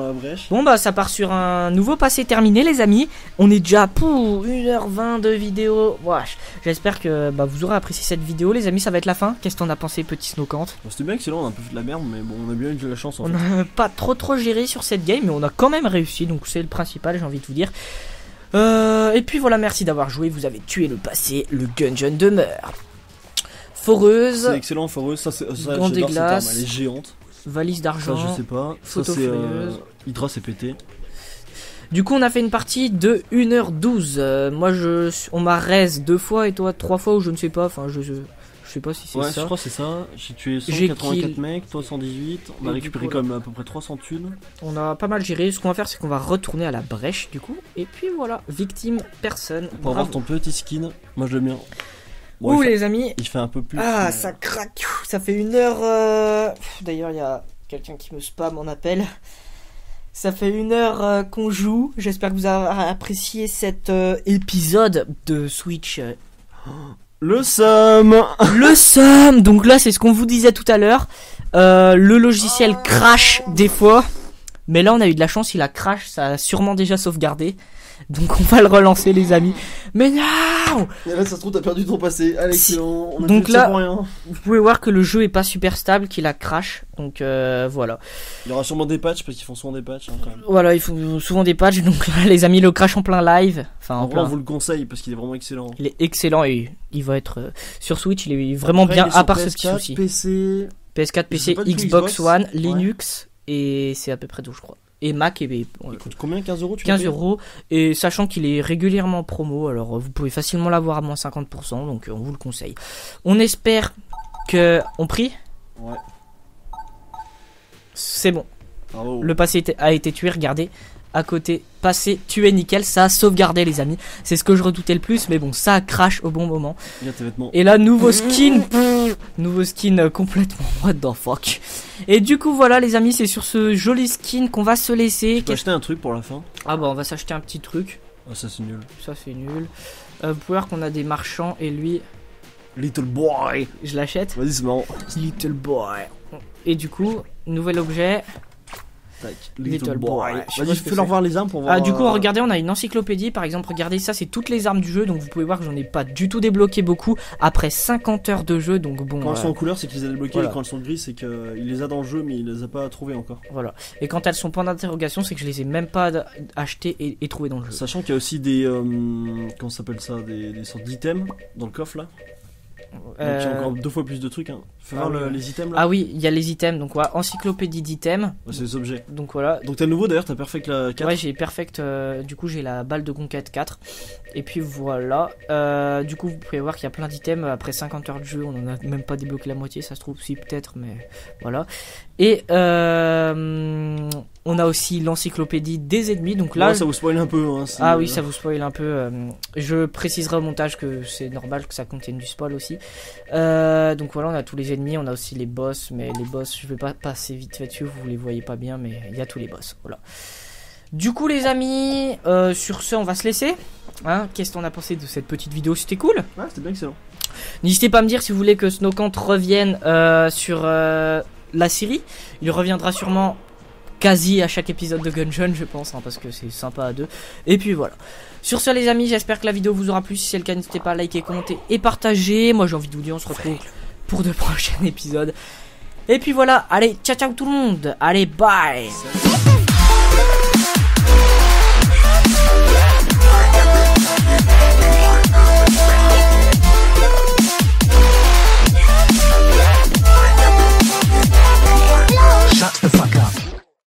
la brèche. Bon, bah, ça part sur un nouveau passé terminé, les amis. On est déjà pour 1h20 de vidéo. Wesh. J'espère que bah, vous aurez apprécié cette vidéo, les amis. Ça va être la fin. Qu'est-ce que t'en as pensé, petit Snowcant? Bon, c'était bien excellent, on a un peu fait de la merde, mais bon, on a bien eu de la chance en On fait. n'a pas trop géré sur cette game, mais on a quand même réussi. Donc, c'est le principal, j'ai envie de vous dire. Et puis voilà, merci d'avoir joué. Vous avez tué le passé. Le Gungeon demeure. Foreuse, C'est excellent, foreuse, ça, Gant j'adore des cette glaces. arme, elle est géante. valise Ça, d'argent. je sais pas. Ça, photo c'est. furieuse. Hydra, c'est pété. Du coup, on a fait une partie de 1h12. Moi, on m'a raise 2 fois et toi 3 fois ou je ne sais pas. Enfin, je sais pas si c'est Ouais, ça. je crois que c'est ça. J'ai tué J'ai 184 kill. mecs, toi 118. On Et a du récupéré coup, comme à peu près 300 thunes. On a pas mal géré. Ce qu'on va faire, c'est qu'on va retourner à la brèche du coup. Et puis voilà, victime, personne. Pour avoir ton petit skin. Moi, je l'aime bien. Bon, Ouh, il, fait, les amis. il fait un peu plus. Ah, mais- ça craque. Ça fait 1h. D'ailleurs, il y a quelqu'un qui me spam en appel. Ça fait 1h qu'on joue. J'espère que vous avez apprécié cet épisode de Switch. Le somme. Le somme. Donc là, c'est ce qu'on vous disait tout à l'heure. Le logiciel crash des fois. Mais là, on a eu de la chance. Il a crash. Ça a sûrement déjà sauvegardé. Donc on va le relancer, les amis. Mais non! Et là, ça se trouve, t'as perdu ton passé. Allez, excellent. On a Donc fait ça là- pour rien. Vous pouvez voir que le jeu est pas super stable, qu'il a crash. Donc voilà. Il y aura sûrement des patchs parce qu'ils font souvent des patchs hein, quand même. Voilà, il faut souvent des patchs. Donc là, les amis, le crash en plein live. Enfin, en En vrai, on plein. vous le conseille parce qu'il est vraiment excellent. Il est excellent et il va être sur Switch. Il est vraiment Après, bien, il est à sur part ce petit PS4, souci. PC. PS4, Je sais PC, pas du tout, Xbox Xbox. One, Ouais. Linux. Et c'est à peu près tout, je crois. Et Mac et Il coûte combien? 15 euros tu 15 l'as payé euros. Et sachant qu'il est régulièrement en promo, alors vous pouvez facilement l'avoir à moins 50%. Donc on vous le conseille. On espère que. On prie? Ouais. C'est bon. Bravo. Le passé a été tué, regardez. À côté, passé, tué, nickel. Ça a sauvegardé, les amis. C'est ce que je redoutais le plus. Mais bon, ça crash au bon moment. Regarde tes vêtements. Et là, nouveau skin. Nouveau skin complètement what the fuck. Et du coup, voilà, les amis, c'est sur ce joli skin qu'on va se laisser. Tu peux acheter un truc pour la fin? Ah bah, on va s'acheter un petit truc. Ah, ça c'est nul. Ça, c'est nul. Vous pouvez voir qu'on a des marchands. Et lui, Little boy. je l'achète. Vas-y, c'est marrant. Little boy. Et du coup, nouvel objet. Tac, Little Boy. Je sais pas Vas-y, ce que fais-leur c'est. voir les armes pour voir. Ah, du coup, regardez, on a une encyclopédie. Par exemple, regardez, ça, c'est toutes les armes du jeu. Donc, vous pouvez voir que j'en ai pas du tout débloqué beaucoup après 50 heures de jeu. Donc, bon. Quand elles sont en couleur, c'est qu'ils les a débloquées. Voilà. Et quand elles sont grises, c'est qu'il les a dans le jeu, mais il les a pas trouvées encore. Voilà. Et quand elles sont point d'interrogation, c'est que je les ai même pas achetées et trouvées dans le jeu. Sachant qu'il y a aussi des. Comment ça s'appelle ça, des sortes d'items dans le coffre là. Donc il y a encore 2 fois plus de trucs. Hein. Fais voir oui. les items là. Ah oui, il y a les items. Donc, voilà, encyclopédie d'items. Ouais, c'est les objets. Donc, voilà. Donc t'as le nouveau d'ailleurs, t'as Perfect la 4. Ouais, j'ai Perfect. Du coup, j'ai la balle de conquête 4. Et puis voilà. Du coup, vous pouvez voir qu'il y a plein d'items. Après 50 heures de jeu, on en a même pas débloqué la moitié. Ça se trouve, si, peut-être, mais voilà. Et on a aussi l'encyclopédie des ennemis. Donc là. Ouais, ça vous spoil un peu. Hein, Ah oui, ça vous spoil un peu. Je préciserai au montage que c'est normal que ça contienne du spoil aussi. Donc voilà, on a tous les ennemis. On a aussi les boss. Mais les boss, je vais pas passer vite fait dessus. Vous les voyez pas bien, mais il y a tous les boss. Voilà. Du coup, les amis, sur ce, on va se laisser. Hein, qu'est-ce qu'on a pensé de cette petite vidéo? C'était cool. Ouais, c'était bien excellent. N'hésitez pas à me dire si vous voulez que Snowcant revienne sur la série. Il reviendra sûrement quasi à chaque épisode de Gungeon, je pense, hein, parce que c'est sympa à deux. Et puis voilà. Sur ce, les amis, j'espère que la vidéo vous aura plu. Si c'est le cas, n'hésitez pas à liker, commenter et partager. Moi, j'ai envie de vous dire, on se retrouve pour de prochains épisodes. Et puis voilà, allez, ciao ciao tout le monde. Allez, bye. Salut.